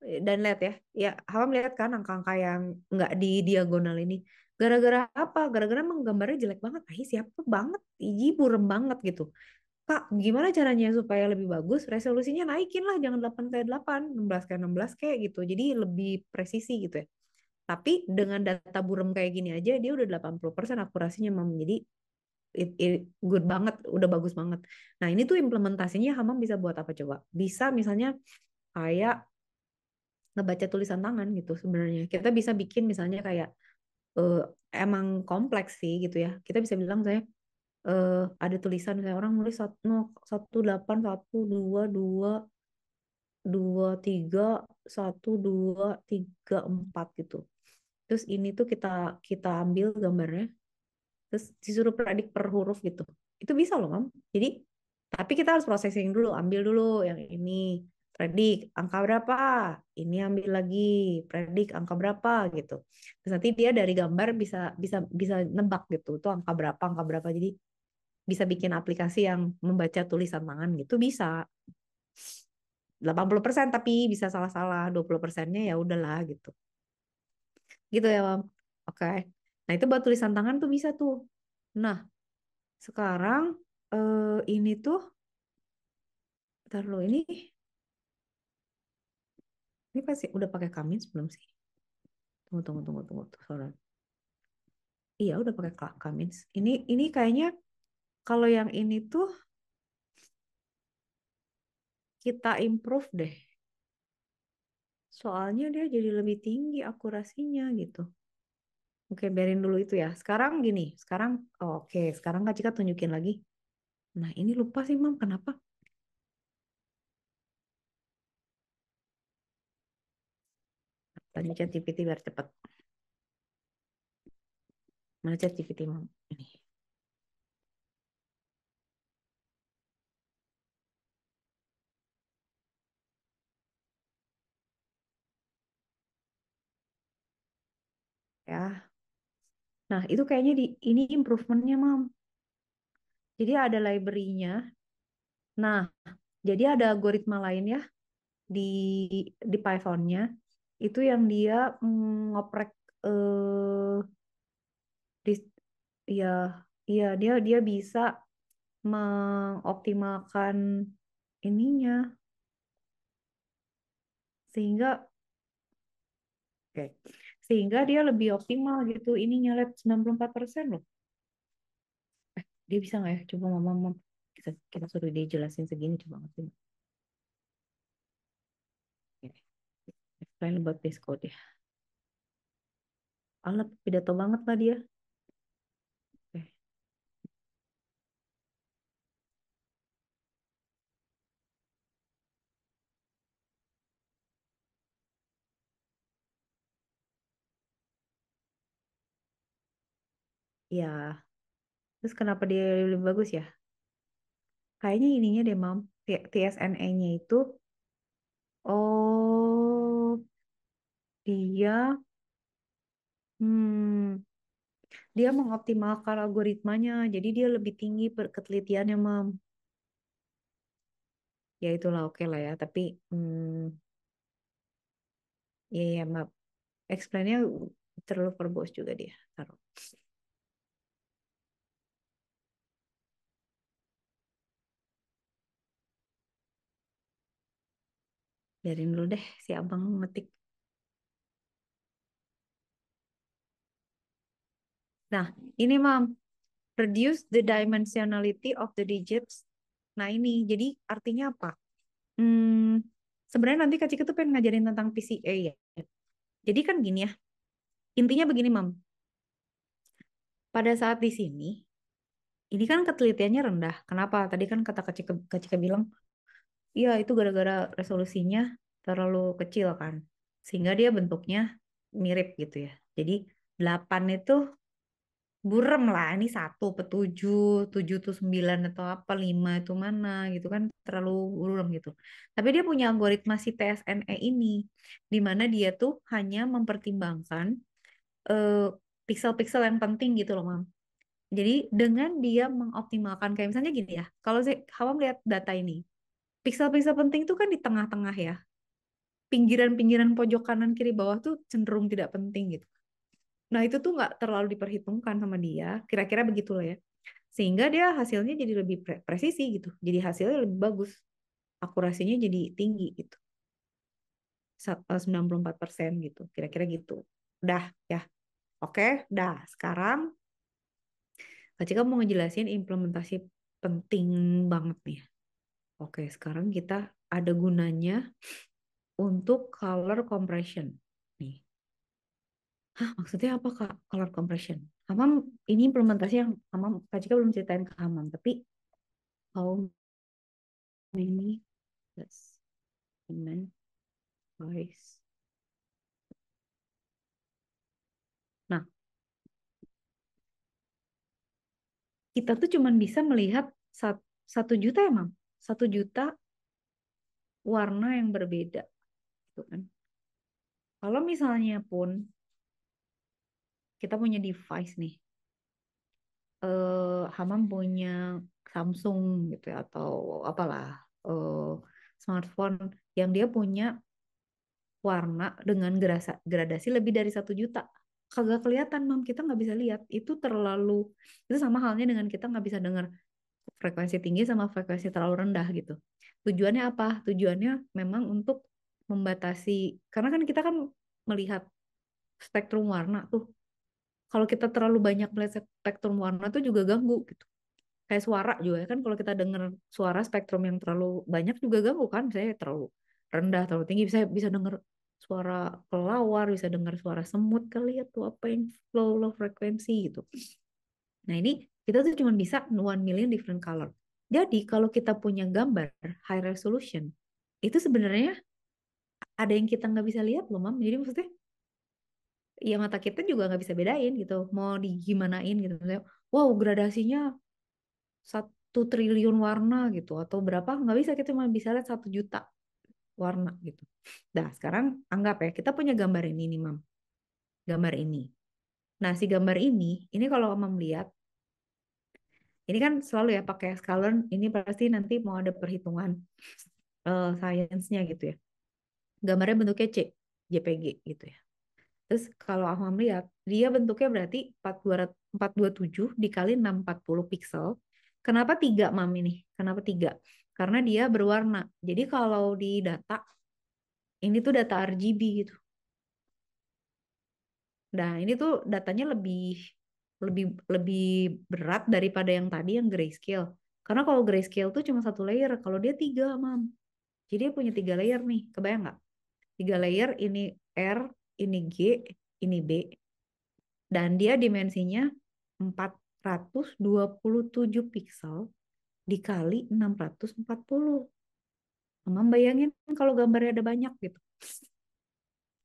B: Dan lihat ya, ya Hamam lihat kan angka-angka yang nggak di diagonal ini. Gara-gara apa? Gara-gara emang gambarnya jelek banget. Siapa banget? Iji burem banget gitu. Kak, gimana caranya supaya lebih bagus? Resolusinya naikin lah, jangan 8x8, 16x16 kayak gitu. Jadi lebih presisi gitu ya. Tapi dengan data burem kayak gini aja, dia udah 80% akurasinya, Mam. Jadi good banget, udah bagus banget. Nah, ini tuh implementasinya Hamam bisa buat apa coba? Bisa misalnya kayak ngebaca tulisan tangan gitu sebenarnya. Kita bisa bikin misalnya kayak eh, emang kompleks sih gitu ya. Kita bisa bilang saya ada tulisan misalnya orang nulis 18 1 2 2 2 3 1 2 3 4 gitu. Terus ini tuh kita kita ambil gambarnya, terus disuruh predik per huruf gitu. Itu bisa loh, Mam. Jadi tapi kita harus processing dulu, ambil dulu yang ini, predik angka berapa, ini ambil lagi, predik angka berapa gitu. Terus nanti dia dari gambar bisa bisa bisa nebak gitu, tuh angka berapa, angka berapa. Jadi bisa bikin aplikasi yang membaca tulisan tangan gitu bisa. 80% tapi bisa salah-salah, 20%-nya ya udahlah gitu. Gitu ya, Mam. Oke. Nah, itu buat tulisan tangan tuh bisa tuh. Nah, sekarang ini tuh, ntar lo ini pasti udah pakai Kamis belum sih? Tunggu. Sorry. Iya, udah pakai Kamis. Ini kayaknya kalau yang ini tuh kita improve deh. Soalnya dia jadi lebih tinggi akurasinya gitu. Oke, biarin dulu itu ya. Sekarang gini, oke, sekarang Kak Cika tunjukin lagi. Nah, ini lupa sih, Mam, kenapa? Tanya ChatGPT biar cepet. Mana ChatGPT, Mam? Ini. Ya. Nah, itu kayaknya ini improvementnya, Mam. Jadi ada library-nya. Nah, jadi ada algoritma lain ya di Python-nya itu yang dia ngoprek eh di ya ya dia bisa mengoptimalkan ininya sehingga oke, sehingga dia lebih optimal gitu ininya lihat 94% loh. Dia bisa nggak ya? Coba mama kita suruh dia jelasin segini coba ngerti. Explain about this code ya. Alat pidato banget lah dia. Oke. Ya, terus kenapa dia lebih bagus ya? Kayaknya ininya deh, Mam. TSNE-nya itu, oh, dia, hmm, dia mengoptimalkan algoritmanya. Jadi dia lebih tinggi ketelitiannya, Mam. Ya itulah oke lah ya. Tapi, ya, maaf. Explain-nya terlalu verbose juga dia. Taruh. Biarin dulu deh si abang ngetik. Nah, ini, Mam. Reduce the dimensionality of the digits. Nah, ini. Jadi artinya apa? Hmm, sebenarnya nanti Kak Cika tuh pengen ngajarin tentang PCA ya. Jadi kan gini ya, intinya begini, Mam. Pada saat di sini, ini kan ketelitiannya rendah. Kenapa? Tadi kan kata Kak Cika bilang, iya itu gara-gara resolusinya terlalu kecil kan. Sehingga dia bentuknya mirip gitu ya. Jadi 8 itu Burem lah, ini 1 per 7, 7 tuh 9 atau apa, 5 itu mana gitu kan, terlalu burem gitu. Tapi dia punya algoritma si TSNE ini, di mana dia tuh hanya mempertimbangkan eh, pixel-pixel yang penting gitu loh, Mam. Jadi dengan dia mengoptimalkan, kayak misalnya gini ya, kalau saya Hawa melihat data ini, pixel-pixel penting itu kan di tengah-tengah ya, pinggiran-pinggiran pojok kanan kiri bawah tuh cenderung tidak penting gitu. Nah itu tuh nggak terlalu diperhitungkan sama dia, kira-kira begitulah ya. Sehingga dia hasilnya jadi lebih presisi gitu. Jadi hasilnya lebih bagus. Akurasinya jadi tinggi gitu. 94% gitu. Kira-kira gitu. Udah ya. Oke, dah. Sekarang Kak Cika mau ngejelasin implementasi penting banget nih. Oke, sekarang kita ada gunanya untuk color compression. Nih. Hah, maksudnya apa Kak? Color compression. Hamam, ini implementasi yang Hamam, Kak Cika belum ceritain ke Hamam. Tapi how many plus human voice. Nah, kita tuh cuman bisa melihat 1 juta ya, Mam. 1 juta warna yang berbeda, gitu kan. Kalau misalnya pun kita punya device nih, Hamam punya Samsung gitu ya, atau apalah, smartphone yang dia punya warna dengan gradasi lebih dari 1 juta. Kagak kelihatan, Mam. Kita nggak bisa lihat. Itu sama halnya dengan kita nggak bisa dengar frekuensi tinggi sama frekuensi terlalu rendah gitu. Tujuannya apa? Tujuannya memang untuk membatasi, karena kan kita kan melihat spektrum warna tuh. Kalau kita terlalu banyak melihat spektrum warna tuh juga ganggu gitu. Kayak suara juga kan, kalau kita dengar suara spektrum yang terlalu banyak juga ganggu kan. Saya terlalu rendah, terlalu tinggi, bisa bisa dengar suara kelawar, bisa dengar suara semut kali ya tuh, apa yang low frekuensi gitu. Nah ini kita tuh cuma bisa 1 million different color. Jadi kalau kita punya gambar high resolution, itu sebenarnya ada yang kita nggak bisa lihat loh, Mam. Jadi maksudnya ya mata kita juga nggak bisa bedain gitu. Mau digimanain gitu. Misalnya, wow gradasinya 1 triliun warna gitu. Atau berapa, nggak bisa. Kita cuma bisa lihat 1 juta warna gitu. Nah sekarang anggap ya, kita punya gambar ini nih, Mam. Gambar ini. Nah si gambar ini kalau Mam lihat, ini kan selalu ya pakai scalar, ini pasti nanti mau ada perhitungan sainsnya gitu ya. Gambarnya bentuknya JPG gitu ya. Terus kalau aku melihat, dia bentuknya berarti 427 dikali 640 pixel. Kenapa 3, Mam, ini? Kenapa 3? Karena dia berwarna. Jadi kalau di data, ini tuh data RGB gitu. Nah, ini tuh datanya lebih lebih lebih berat daripada yang tadi yang grayscale. Karena kalau grayscale tuh cuma 1 layer, kalau dia 3, Mam. Jadi dia punya 3 layer nih, kebayang nggak? 3 layer, ini R, ini G, ini B. Dan dia dimensinya 427 pixel dikali 640. Mama bayangin kalau gambarnya ada banyak gitu.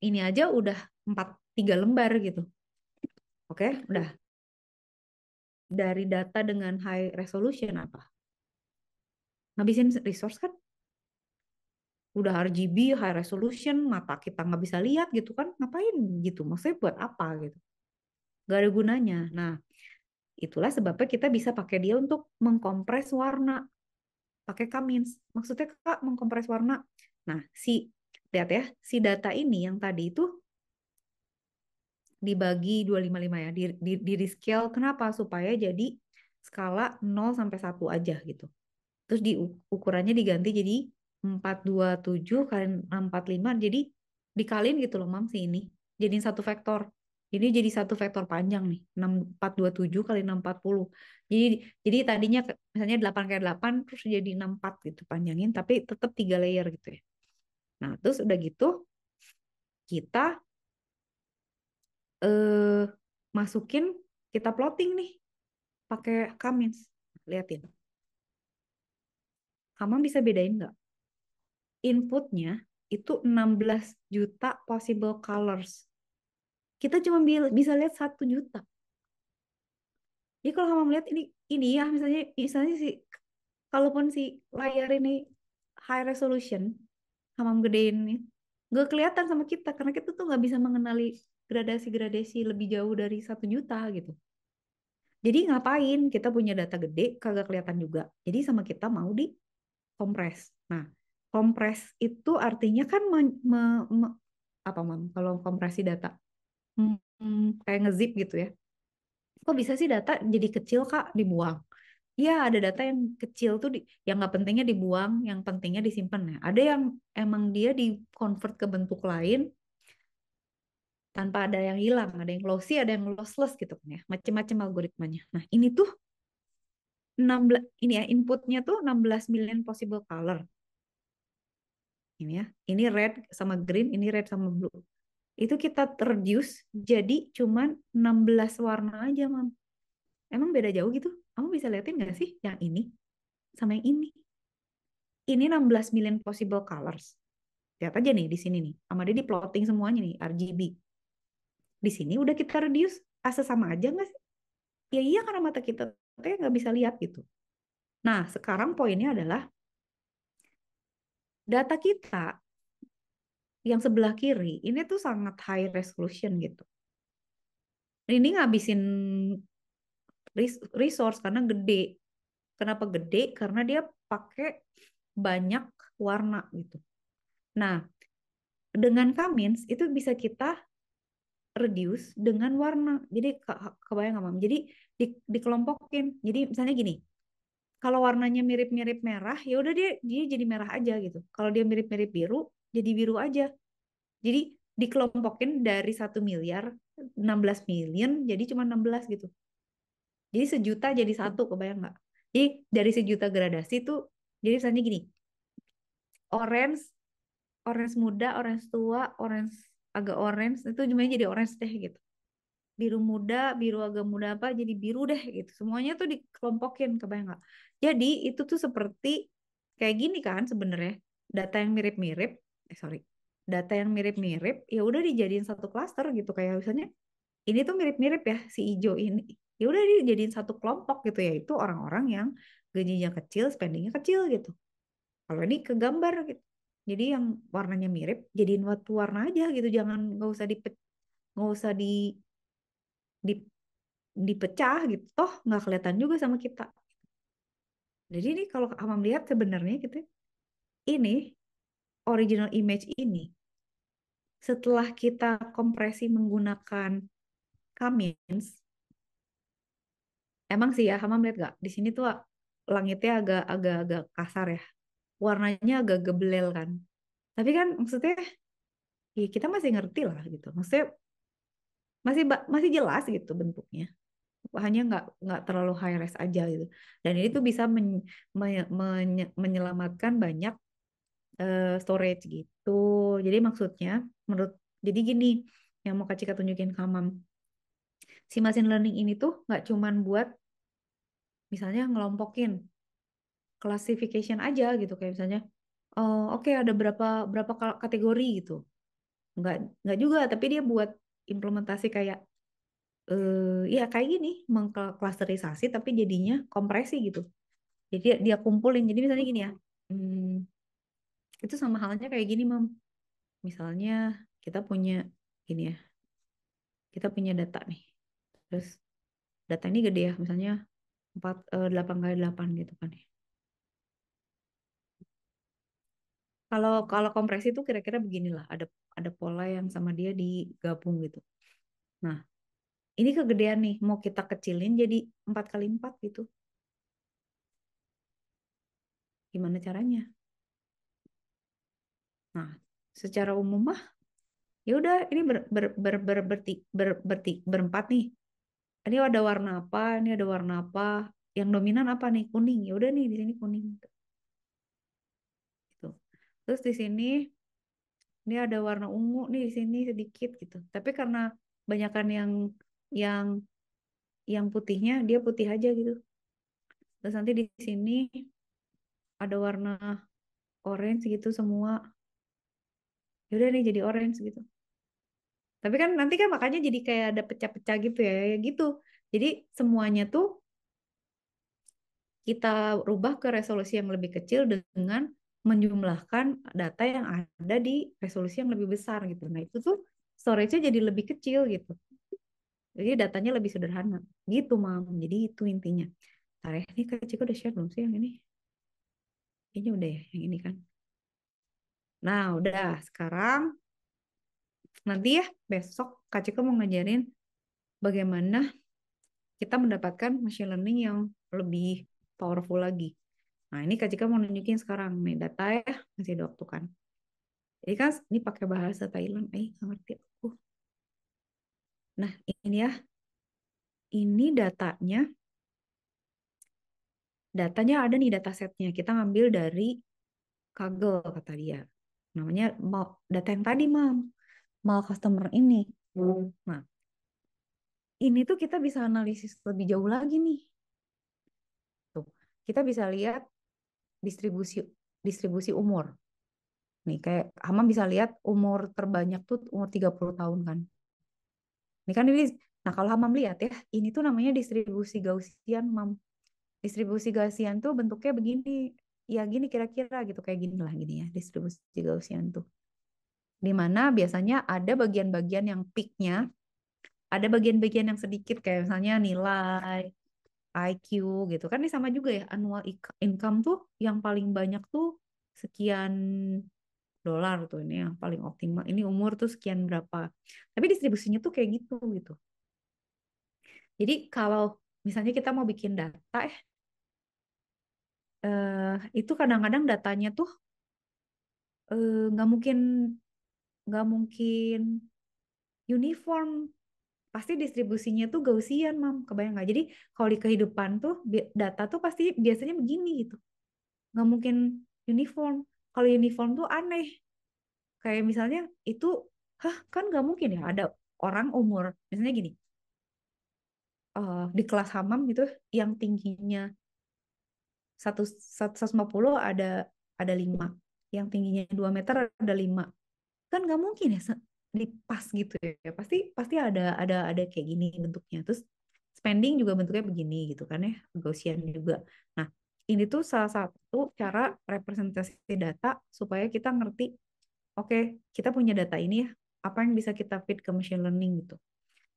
B: Ini aja udah 3 lembar gitu. Oke, udah. Dari data dengan high resolution apa? Ngabisin resource kan? Udah RGB, high resolution, mata kita nggak bisa lihat gitu kan? Ngapain gitu? Maksudnya buat apa gitu? Gak ada gunanya. Nah, itulah sebabnya kita bisa pakai dia untuk mengkompres warna. Pakai Kamins. Maksudnya Kak mengkompres warna. Nah, lihat ya, si data ini yang tadi itu dibagi 255 ya, di rescale. Kenapa? Supaya jadi skala 0 sampai 1 aja gitu. Terus ukurannya diganti jadi 427 kali 645, jadi dikalin gitu loh, Mam, si ini. Jadiin satu vektor. Ini jadi satu vektor panjang nih, 6427 kali 640. Jadi tadinya misalnya 8 kali 8 terus jadi 64 gitu panjangin, tapi tetap 3 layer gitu ya. Nah, terus udah gitu kita eh masukin, kita plotting nih pakai Kamins. Liatin. Kamu bisa bedain nggak? Inputnya itu 16 juta possible colors. Kita cuma bisa lihat 1 juta. Jadi kalau kamu melihat ini ya, misalnya si kalaupun si layar ini high resolution, kamu gedein nih, nggak kelihatan sama kita karena kita tuh nggak bisa mengenali gradasi-gradasi lebih jauh dari 1 juta gitu. Jadi ngapain kita punya data gede kagak kelihatan juga. Jadi sama kita mau di kompres. Nah, kompres itu artinya kan apa mam? Kalau kompresi data, kayak ngezip gitu ya. Kok bisa sih data jadi kecil kak dibuang? Ya ada data yang kecil tuh yang nggak pentingnya dibuang, yang pentingnya disimpan ya. Ada yang emang dia di convert ke bentuk lain tanpa ada yang hilang, ada yang lossy, ada yang lossless gitu kan ya. Macam-macam algoritmanya. Nah, ini tuh 16 ini ya inputnya tuh 16 million possible color. Ini ya. Ini red sama green, ini red sama blue. Itu kita reduce jadi cuman 16 warna aja, Mam. Emang beda jauh gitu? Kamu bisa liatin nggak sih yang ini sama yang ini? Ini 16 million possible colors. Lihat aja nih di sini nih. Sama dia di plotting semuanya nih, RGB. Di sini udah kita reduce, asa sama aja nggak sih? Ya iya karena mata kita kayak nggak bisa lihat gitu. Nah, sekarang poinnya adalah data kita yang sebelah kiri ini tuh sangat high resolution gitu. Ini ngabisin resource karena gede. Kenapa gede? Karena dia pakai banyak warna gitu. Nah, dengan Kamins itu bisa kita reduce dengan warna. Jadi kebayang nggak, Mam? Jadi dikelompokin. Jadi misalnya gini, kalau warnanya mirip-mirip merah, ya udah dia jadi merah aja gitu. Kalau dia mirip-mirip biru, jadi biru aja. Jadi dikelompokin dari 1 miliar 16 million jadi cuma 16 gitu. Jadi 1 juta jadi satu, kebayang nggak? Jadi dari 1 juta gradasi tuh, jadi misalnya gini, orange, orange muda, orange tua, orange agak orange, itu jumlahnya jadi orange deh gitu. Biru muda, biru agak muda apa, jadi biru deh gitu. Semuanya tuh dikelompokin, kebayang nggak? Jadi itu tuh seperti kayak gini kan sebenarnya, data yang mirip-mirip, sorry, data yang mirip-mirip, ya udah dijadiin satu klaster gitu. Kayak misalnya ini tuh mirip-mirip ya si hijau ini, ya udah dijadiin satu kelompok gitu, yaitu orang-orang yang gajinya kecil, spendingnya kecil gitu. Kalau ini ke gambar gitu, jadi yang warnanya mirip jadiin satu warna aja gitu, jangan nggak usah di dipecah gitu, toh nggak kelihatan juga sama kita. Jadi ini kalau kamu lihat sebenarnya gitu, ini original image ini setelah kita kompresi menggunakan Kamins, emang sih ya, kamu lihat gak? Di sini tuh langitnya agak kasar ya. Warnanya agak gebelel kan. Tapi kan maksudnya ya kita masih ngerti lah gitu. Maksudnya masih jelas gitu bentuknya. Hanya nggak terlalu high res aja gitu. Dan ini tuh bisa menyelamatkan banyak storage gitu. Jadi maksudnya menurut jadi gini yang mau Kak Cika tunjukin ke Mam. Si machine learning ini tuh nggak cuman buat misalnya ngelompokin classification aja gitu kayak misalnya oh oke ada berapa berapa kategori gitu. Nggak juga, tapi dia buat implementasi kayak ya kayak gini mengklasterisasi tapi jadinya kompresi gitu. Jadi dia kumpulin. Jadi misalnya gini ya. Itu sama halnya kayak gini, Mam. Misalnya kita punya gini ya. Kita punya data nih. Terus data ini gede ya, misalnya 8 kali 8 gitu kan ya. Kalau kalau kompresi itu kira-kira beginilah, ada pola yang sama dia digabung gitu. Nah, ini kegedean nih, mau kita kecilin jadi 4 kali 4 gitu. Gimana caranya? Nah, secara umum mah ya udah ini berempat nih. Ini ada warna apa? Ini ada warna apa? Yang dominan apa nih? Kuning. Ya udah nih di sini kuning gitu. Terus di sini ini ada warna ungu nih di sini sedikit gitu. Tapi karena banyakan yang yang putihnya dia putih aja gitu. Terus nanti di sini ada warna orange gitu semua. Ya udah nih jadi orange gitu. Tapi kan nanti kan makanya jadi kayak ada pecah-pecah gitu ya, ya gitu. Jadi semuanya tuh kita rubah ke resolusi yang lebih kecil dengan menjumlahkan data yang ada di resolusi yang lebih besar gitu. Nah, itu tuh storage-nya jadi lebih kecil gitu. Jadi datanya lebih sederhana. Gitu, Mam. Jadi itu intinya. Ntar ya, ini Kak Ciko udah share belum sih yang ini? Kayaknya udah ya, yang ini kan. Nah, udah. Sekarang nanti ya besok Kak Ciko mau ngajarin bagaimana kita mendapatkan machine learning yang lebih powerful lagi. Nah, ini Kak Cika mau nunjukin sekarang nih data ya, masih ada waktu kan. Jadi kan ini pakai bahasa Thailand, nggak ngerti aku. Nah, ini ya, ini datanya ada nih datasetnya. Kita ngambil dari Kaggle kata dia. Namanya mau data yang tadi, Mam. Mau customer ini. Nah, ini tuh kita bisa analisis lebih jauh lagi nih. Tuh, kita bisa lihat distribusi distribusi umur. Nih, kayak Hamam bisa lihat umur terbanyak tuh umur 30 tahun kan. Ini kan ini, nah kalau Hamam lihat ya, ini tuh namanya distribusi Gaussian, Mam. Distribusi Gaussian tuh bentuknya begini, ya gini kira-kira gitu, kayak gini lah gini ya, distribusi Gaussian tuh. Di mana biasanya ada bagian-bagian yang peaknya, ada bagian-bagian yang sedikit kayak misalnya nilai, IQ gitu kan, ini sama juga ya, annual income tuh yang paling banyak tuh sekian dolar tuh, ini yang paling optimal, ini umur tuh sekian berapa. Tapi distribusinya tuh kayak gitu gitu. Jadi kalau misalnya kita mau bikin data itu kadang-kadang datanya tuh nggak mungkin nggak mungkin uniform, pasti distribusinya tuh Gaussian, Mam, kebayang nggak? Jadi kalau di kehidupan tuh data tuh pasti biasanya begini gitu, nggak mungkin uniform. Kalau uniform tuh aneh, kayak misalnya itu, kan nggak mungkin ya ada orang umur misalnya gini, di kelas Hamam gitu yang tingginya 150 ada 5, yang tingginya 2 meter ada 5, kan nggak mungkin ya di pas gitu ya, pasti pasti ada kayak gini bentuknya, terus spending juga bentuknya begini gitu kan ya, Gaussian juga. Nah, ini tuh salah satu cara representasi data supaya kita ngerti, oke, kita punya data ini ya, apa yang bisa kita feed ke machine learning gitu.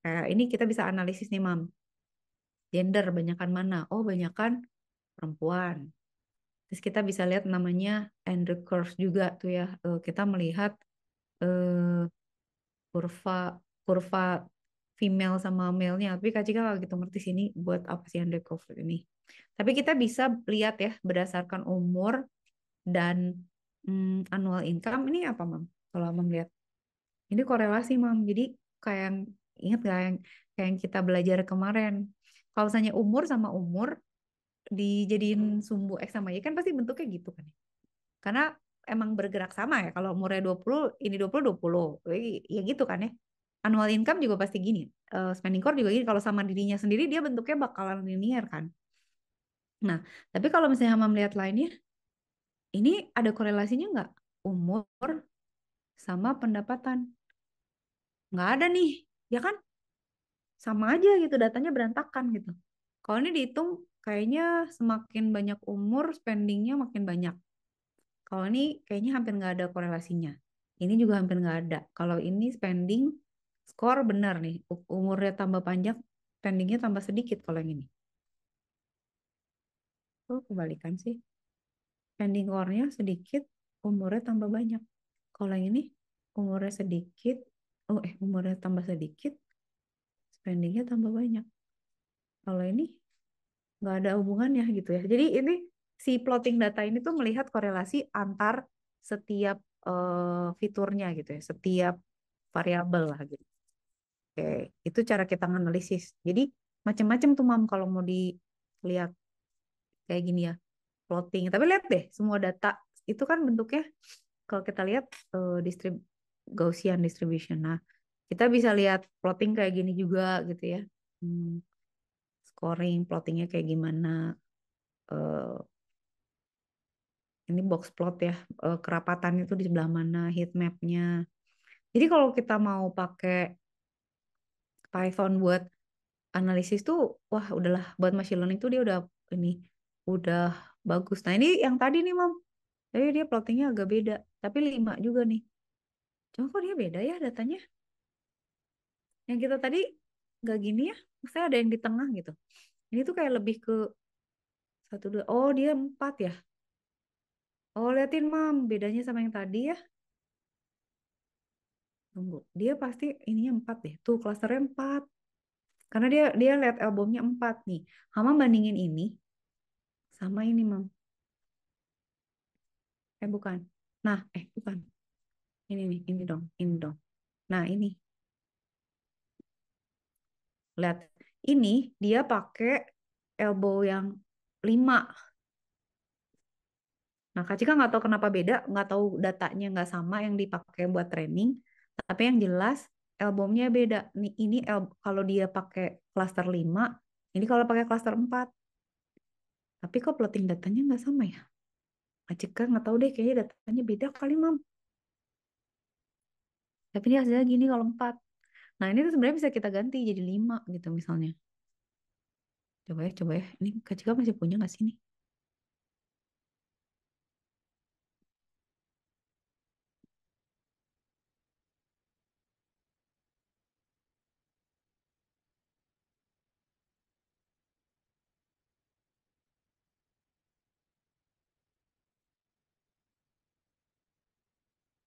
B: Kayak ini kita bisa analisis nih, Mam, gender banyakan mana, oh banyakan perempuan. Terus kita bisa lihat namanya Andrew curve juga tuh ya. Kita melihat eh, kurva kurva female sama male-nya. Tapi Kak Cika nggak gitu ngerti sini buat apa sih Andrew curve ini. Tapi kita bisa lihat ya berdasarkan umur dan annual income. Ini apa, Mam? Kalau Mam lihat. Ini korelasi, Mam. Jadi kayak yang ingat gak kayak yang kita belajar kemarin. Kalau misalnya umur sama umur dijadiin sumbu X sama Y kan pasti bentuknya gitu kan. Karena emang bergerak sama ya. Kalau umurnya 20, ini 20. Ya gitu kan ya. Annual income juga pasti gini. Spending core juga gini. Kalau sama dirinya sendiri dia bentuknya bakalan linear kan. Nah, tapi kalau misalnya Mama melihat lainnya, ini ada korelasinya nggak? Umur sama pendapatan. Nggak ada nih. Ya kan? Sama aja gitu. Datanya berantakan gitu. Kalau ini dihitung kayaknya semakin banyak umur, spendingnya makin banyak. Kalau ini kayaknya hampir nggak ada korelasinya. Ini juga hampir nggak ada. Kalau ini spending, skor benar nih. Umurnya tambah panjang, spendingnya tambah sedikit kalau yang ini. Oh, kebalikan sih. Spending core-nya sedikit, umurnya tambah banyak. Kalau yang ini, umurnya sedikit, umurnya tambah sedikit, spendingnya tambah banyak. Kalau ini, nggak ada hubungannya gitu ya. Jadi ini si plotting data ini tuh melihat korelasi antar setiap fiturnya gitu ya, setiap variabel lah gitu. Oke, itu cara kita analisis. Jadi macam-macam tuh, Mam, kalau mau dilihat kayak gini ya, plotting. Tapi lihat deh, semua data itu kan bentuknya kalau kita lihat Gaussian distribution. Nah, kita bisa lihat plotting kayak gini juga gitu ya. Scoring, plottingnya kayak gimana. Eh, ini box plot ya, kerapatan itu di sebelah mana, heat mapnya. Jadi kalau kita mau pakai Python buat analisis tuh wah udahlah buat machine learning tuh dia udah bagus. Nah ini yang tadi nih Mam, tapi dia plottingnya agak beda, tapi 5 juga nih. Cuma kok dia beda ya datanya? Yang kita tadi nggak gini ya, maksudnya ada yang di tengah gitu. Ini tuh kayak lebih ke satu dua. Oh dia 4 ya? Oh liatin Mam, bedanya sama yang tadi ya. Tunggu, dia pasti ininya 4 deh. Tuh klasternya 4. Karena dia lihat albumnya 4 nih. Hama bandingin ini sama ini Mam. Bukan. Nah, bukan. Ini nih, ini dong, ini dong. Nah, ini. Lihat. Ini dia pakai elbow yang 5. Nah, Kak Cika nggak tahu kenapa beda, nggak tahu datanya nggak sama yang dipakai buat training. Tapi yang jelas albumnya beda. Nih, ini kalau dia pakai cluster 5, ini kalau pakai cluster 4. Tapi kok plotting datanya nggak sama ya? Kak Cika nggak tahu deh, kayaknya datanya beda kali, Mam. Tapi ini hasilnya gini kalau 4. Nah, ini tuh sebenarnya bisa kita ganti jadi 5 gitu misalnya. Coba ya, coba ya. Ini Kak Cika masih punya nggak sih nih?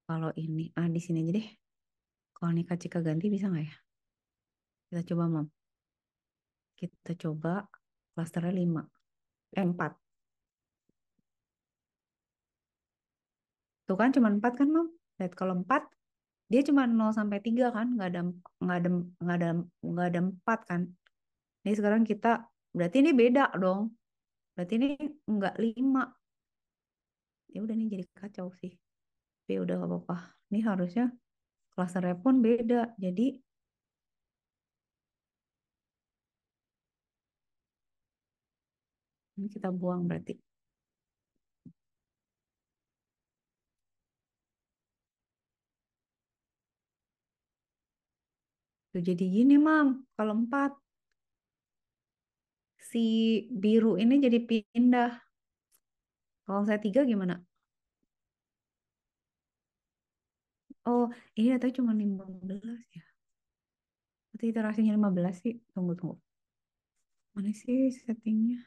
B: Kalau ini, di sini aja deh. Kalau ini Kak Cika ganti bisa nggak ya? Kita coba, Mam. Kita coba klasternya 5. 4. Tuh kan cuma 4 kan, Mam? Lihat kalau 4, dia cuma 0 sampai 3 kan? Nggak ada, nggak ada, nggak ada 4 kan? Ini sekarang kita, berarti ini beda dong. Berarti ini nggak 5. Ya udah nih jadi kacau sih. Tapi udah gak apa-apa. Ini harusnya klasternya pun beda. Jadi ini kita buang berarti. Tuh jadi gini, Mam. Kalau 4, si biru ini jadi pindah. Kalau saya 3 gimana? Oh, ini datanya cuma 15 ya. Berarti iterasinya 15 sih. Tunggu, tunggu. Mana sih settingnya?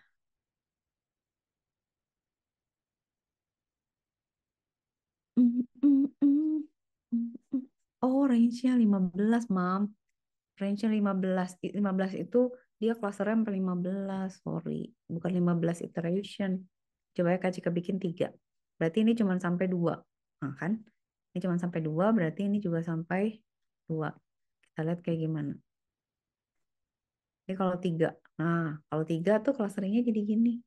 B: Mm, mm, mm, mm, mm. Oh, range-nya 15, Mam. Range-nya 15. 15 itu dia cluster-nya sampai 15. Sorry. Bukan 15 iteration. Coba ya Kak Cika bikin 3. Berarti ini cuma sampai 2. Nah, kan? Ini cuma sampai 2, berarti ini juga sampai 2. Kita lihat kayak gimana. Ini kalau 3. Nah, kalau 3 tuh clusteringnya jadi gini.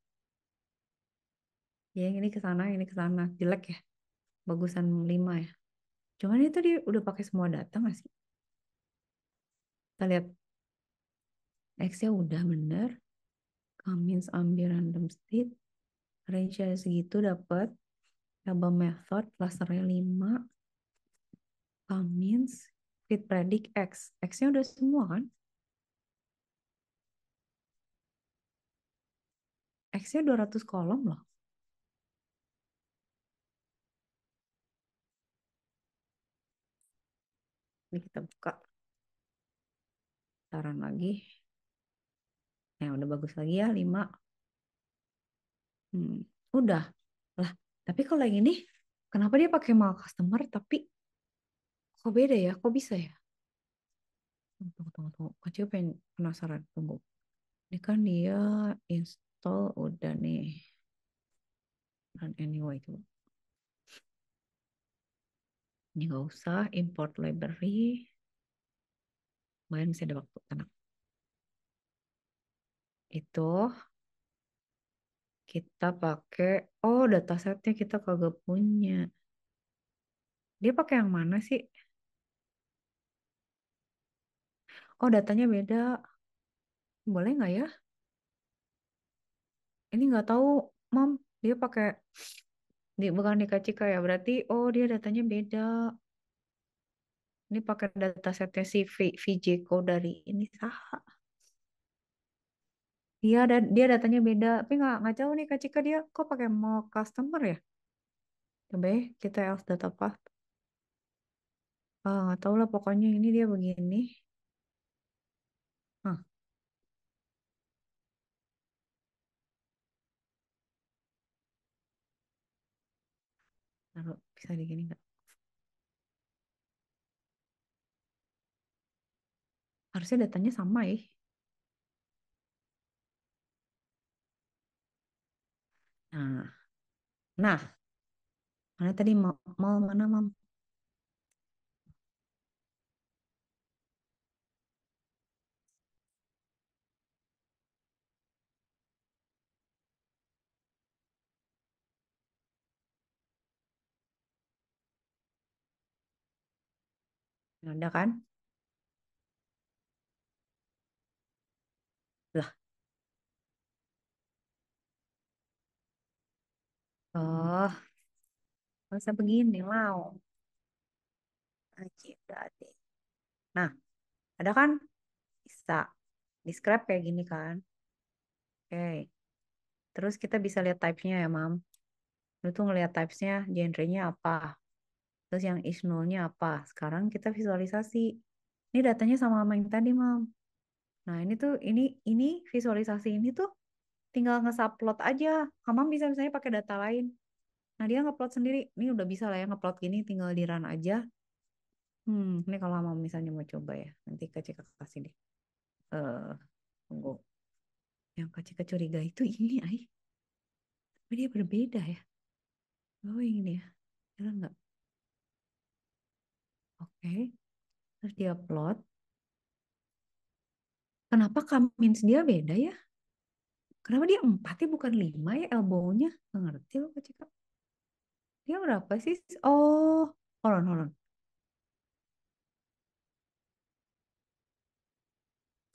B: Ya, yang ini ke sana, ini ke sana. Jelek ya. Bagusan 5 ya. Cuman itu dia udah pakai semua data nggak sih? Kita lihat X-nya udah bener. Cummins ambil random state. Range-nya segitu dapat. Coba method, clusternya 5. Cummins, fit predict X. X-nya udah semua kan? X-nya 200 kolom loh. Ini kita buka. Saran lagi. Nah, udah bagus lagi ya, 5. Udah. Lah, tapi kalau yang ini, kenapa dia pakai mal customer, tapi kok beda ya? Kok bisa ya? Tunggu. Kecil pengen penasaran. Tunggu. Ini kan dia install udah nih. Run anyway tuh. Ini nggak usah import library. Lumayan masih ada waktu, tenang. Itu kita pakai, oh datasetnya kita kagak punya. Dia pakai yang mana sih? Oh datanya beda. Boleh nggak ya? Ini nggak tahu, Mom. Dia pakai, bukan di KCK ya. Berarti, oh dia datanya beda. Ini pakai datasetnya si VJCO dari ini sah. Dia datanya beda, tapi nggak jauh nih Kak Cika, dia kok pakai mau customer ya? Coba ya kita else data path. Ah, nggak tahu lah pokoknya ini dia begini. Hah, taruh bisa di gini nggak? Harusnya datanya sama ya. Nah, nah, mana tadi mau mana mam? Ada kan? Lah, oh, masa begini mau? Aji, berarti. Nah, ada kan? Bisa. Describe kayak gini kan? Oke. Terus kita bisa lihat types-nya ya, Mam. Lu tuh ngelihat types-nya, genre-nya apa. Terus yang is null-nya apa. Sekarang kita visualisasi. Ini datanya sama sama yang tadi, Mam. Nah, ini visualisasi ini tuh tinggal nge-upload aja. Mam bisa misalnya pakai data lain. Nah, dia nge-upload sendiri. Ini udah bisa lah ya nge-upload gini, tinggal di run aja. Ini kalau Mam misalnya mau coba ya. Nanti Kak Cika kasih deh. Eh, tunggu. Yang Kak Cika curiga itu ini, ay. Tapi dia berbeda ya. Oh, ini ya. Jalan nggak? Oke. Terus dia upload. Kenapa Kamins dia beda ya? Kenapa dia 4 ya bukan 5 ya elbow-nya? Nggak ngerti loh Kak Cika. Dia berapa sih? Oh, hold on.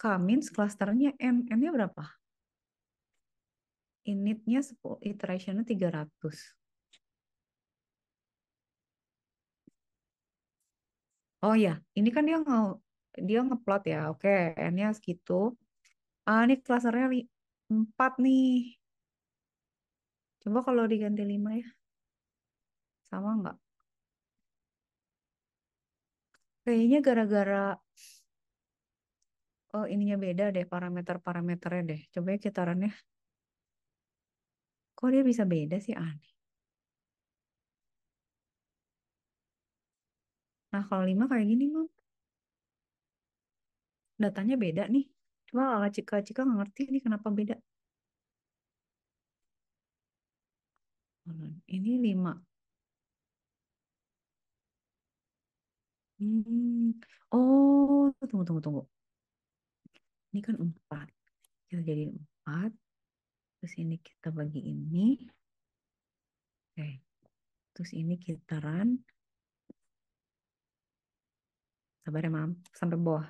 B: Kamins klasternya N. N-nya berapa? Initnya 10, iterationnya 300. Oh ya, ini kan dia ngeplot ya. Oke, N-nya segitu. Ah, ini klasternya 4 nih. Coba kalau diganti 5 ya. Sama nggak? Kayaknya gara-gara ininya beda deh parameternya deh. Coba ya kita run ya. Kok dia bisa beda sih aneh. Nah kalau 5 kayak gini mah datanya beda nih. Cuma Kak Cika nggak ngerti nih kenapa beda. Ini 5. Hmm. Oh, tunggu. Ini kan 4. Kita jadi 4. Terus ini kita bagi ini. Oke. Terus ini kita run. Sabar ya, Mam. Sampai bawah.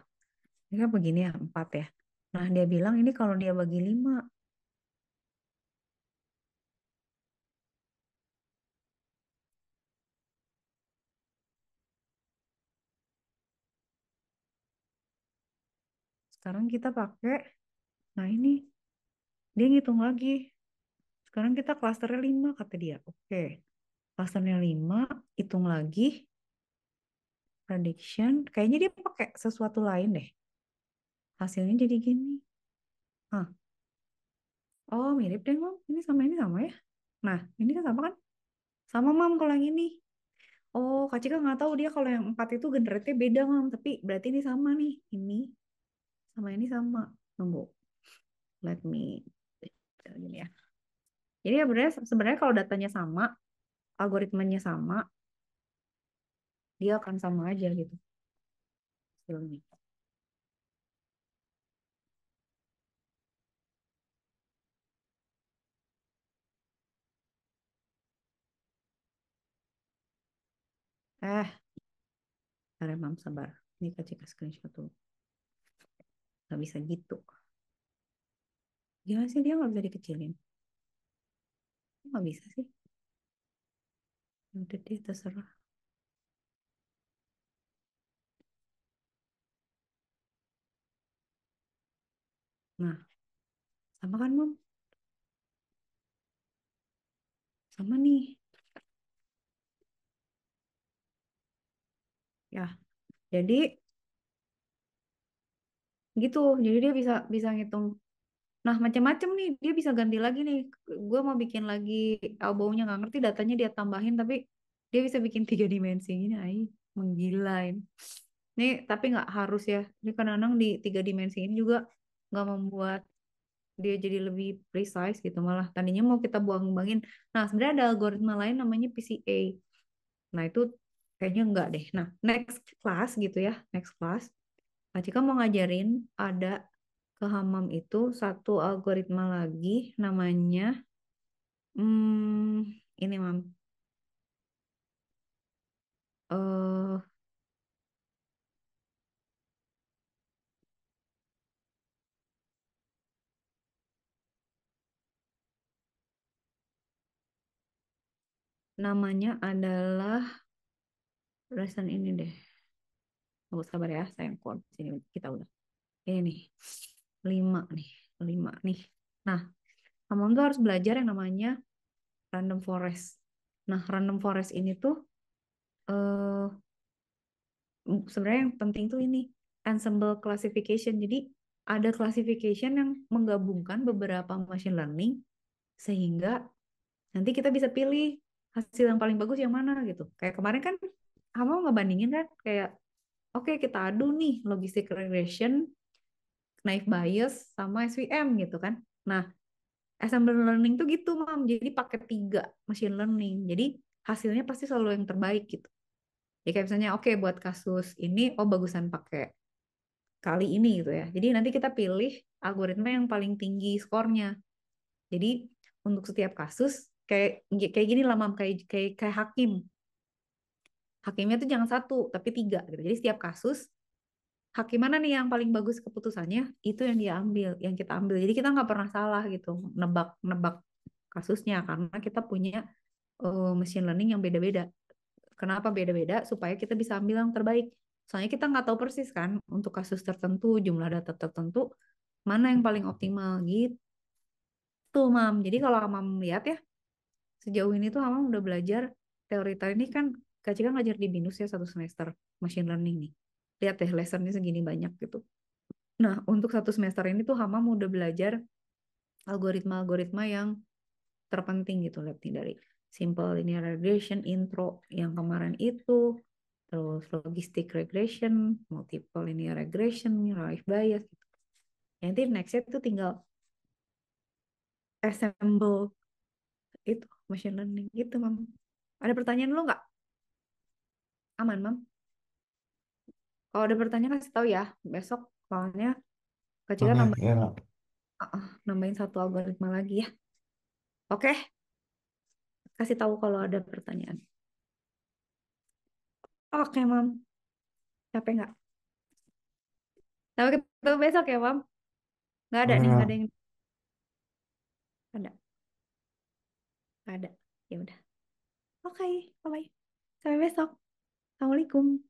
B: Ini kan begini ya, 4 ya. Nah, dia bilang ini kalau dia bagi 5. Sekarang kita pakai, nah ini. Dia ngitung lagi. Sekarang kita klasternya 5 kata dia. Oke. Klasternya 5, hitung lagi. Prediction. Kayaknya dia pakai sesuatu lain deh. Hasilnya jadi gini. Ah, oh mirip deh, Mam. Ini sama ya. Nah, ini kan sama kan? Sama, Mam, kalau yang ini. Oh, Kak Cika nggak tahu dia kalau yang 4 itu generate beda, Mam. Tapi berarti ini sama nih. Ini sama ini sama. Tunggu. Let me gini ya. Jadi ya sebenarnya kalau datanya sama, algoritmanya sama, dia akan sama aja gitu hasilnya. Eh, Sabar, Mam, sabar. Ini Kak Cika screenshot tuh. Nggak bisa gitu. Gimana sih dia nggak bisa dikecilin? Nggak bisa sih. Ya udah deh, terserah. Nah, Sama kan, Mam? Sama nih. Ya, jadi gitu. Jadi dia bisa bisa ngitung. Nah, macam-macam nih. Dia bisa ganti lagi nih. Gue mau bikin lagi elbow-nya, nggak ngerti datanya dia tambahin, tapi dia bisa bikin 3 dimensi ini. Ay, menggilain. Nih, tapi nggak harus ya. Ini kadang-kadang di 3 dimensi ini juga nggak membuat dia jadi lebih precise gitu. Malah tadinya mau kita buang-buangin. Nah, sebenarnya ada algoritma lain namanya PCA. Nah, itu kayaknya enggak deh. Nah, next class gitu ya. Next class. Kak Cika mau ngajarin ada ke Hammam itu satu algoritma lagi namanya ini Mam. eh namanya adalah lesson ini deh. Tunggu sabar ya, sayang kok sini kita udah. Ini nih. 5 nih, 5 nih. Nah, Hammam tuh harus belajar yang namanya random forest. Nah, random forest ini tuh eh sebenarnya yang penting tuh ini ensemble classification. Jadi ada classification yang menggabungkan beberapa machine learning sehingga nanti kita bisa pilih hasil yang paling bagus yang mana gitu. Kayak kemarin kan kamu ngebandingin kan kayak oke, kita adu nih logistic regression, naive Bayes sama SVM gitu kan. Nah, ensemble learning tuh gitu, Mam. Jadi pakai 3 machine learning. Jadi hasilnya pasti selalu yang terbaik gitu. Ya kayak misalnya oke buat kasus ini oh bagusan pakai kali ini gitu ya. Jadi nanti kita pilih algoritma yang paling tinggi skornya. Jadi untuk setiap kasus kayak kayak gini lah Mam, kayak hakim. Hakimnya tuh jangan 1 tapi 3 gitu. Jadi setiap kasus hakim mana nih yang paling bagus keputusannya itu yang dia ambil, yang kita ambil. Jadi kita nggak pernah salah gitu nebak-nebak kasusnya karena kita punya machine learning yang beda-beda. Kenapa beda-beda? Supaya kita bisa ambil yang terbaik. Soalnya kita nggak tahu persis kan untuk kasus tertentu, jumlah data tertentu, mana yang paling optimal gitu, Mam. Jadi kalau Mam lihat ya, sejauh ini tuh Mam udah belajar teori-teori ini kan Kak Cika ngajar di BINUS ya 1 semester machine learning nih. Lihat deh lessonnya segini banyak gitu. Nah, untuk 1 semester ini tuh Hamam udah belajar algoritma-algoritma yang terpenting gitu. Lihat nih dari simple linear regression, intro yang kemarin itu, terus logistic regression, multiple linear regression, naive Bayes. Gitu. Nanti nextnya itu tinggal assemble itu machine learning gitu, Mam. Ada pertanyaan lu nggak? Aman, Mam. Kalau ada pertanyaan kasih tahu ya. Besok soalnya Kak Cika
C: Oke, ya, Kak.
B: nambahin 1 algoritma lagi ya. Oke, kasih tahu kalau ada pertanyaan. Oke, Mam. Capek nggak? Sampai ketemu besok ya, Mam. Nggak ada
C: Oke,
B: nih, nggak
C: Kak.
B: ada yang ada. Nggak ada. Ya udah. Oke, bye-bye. Sampai besok. Assalamualaikum.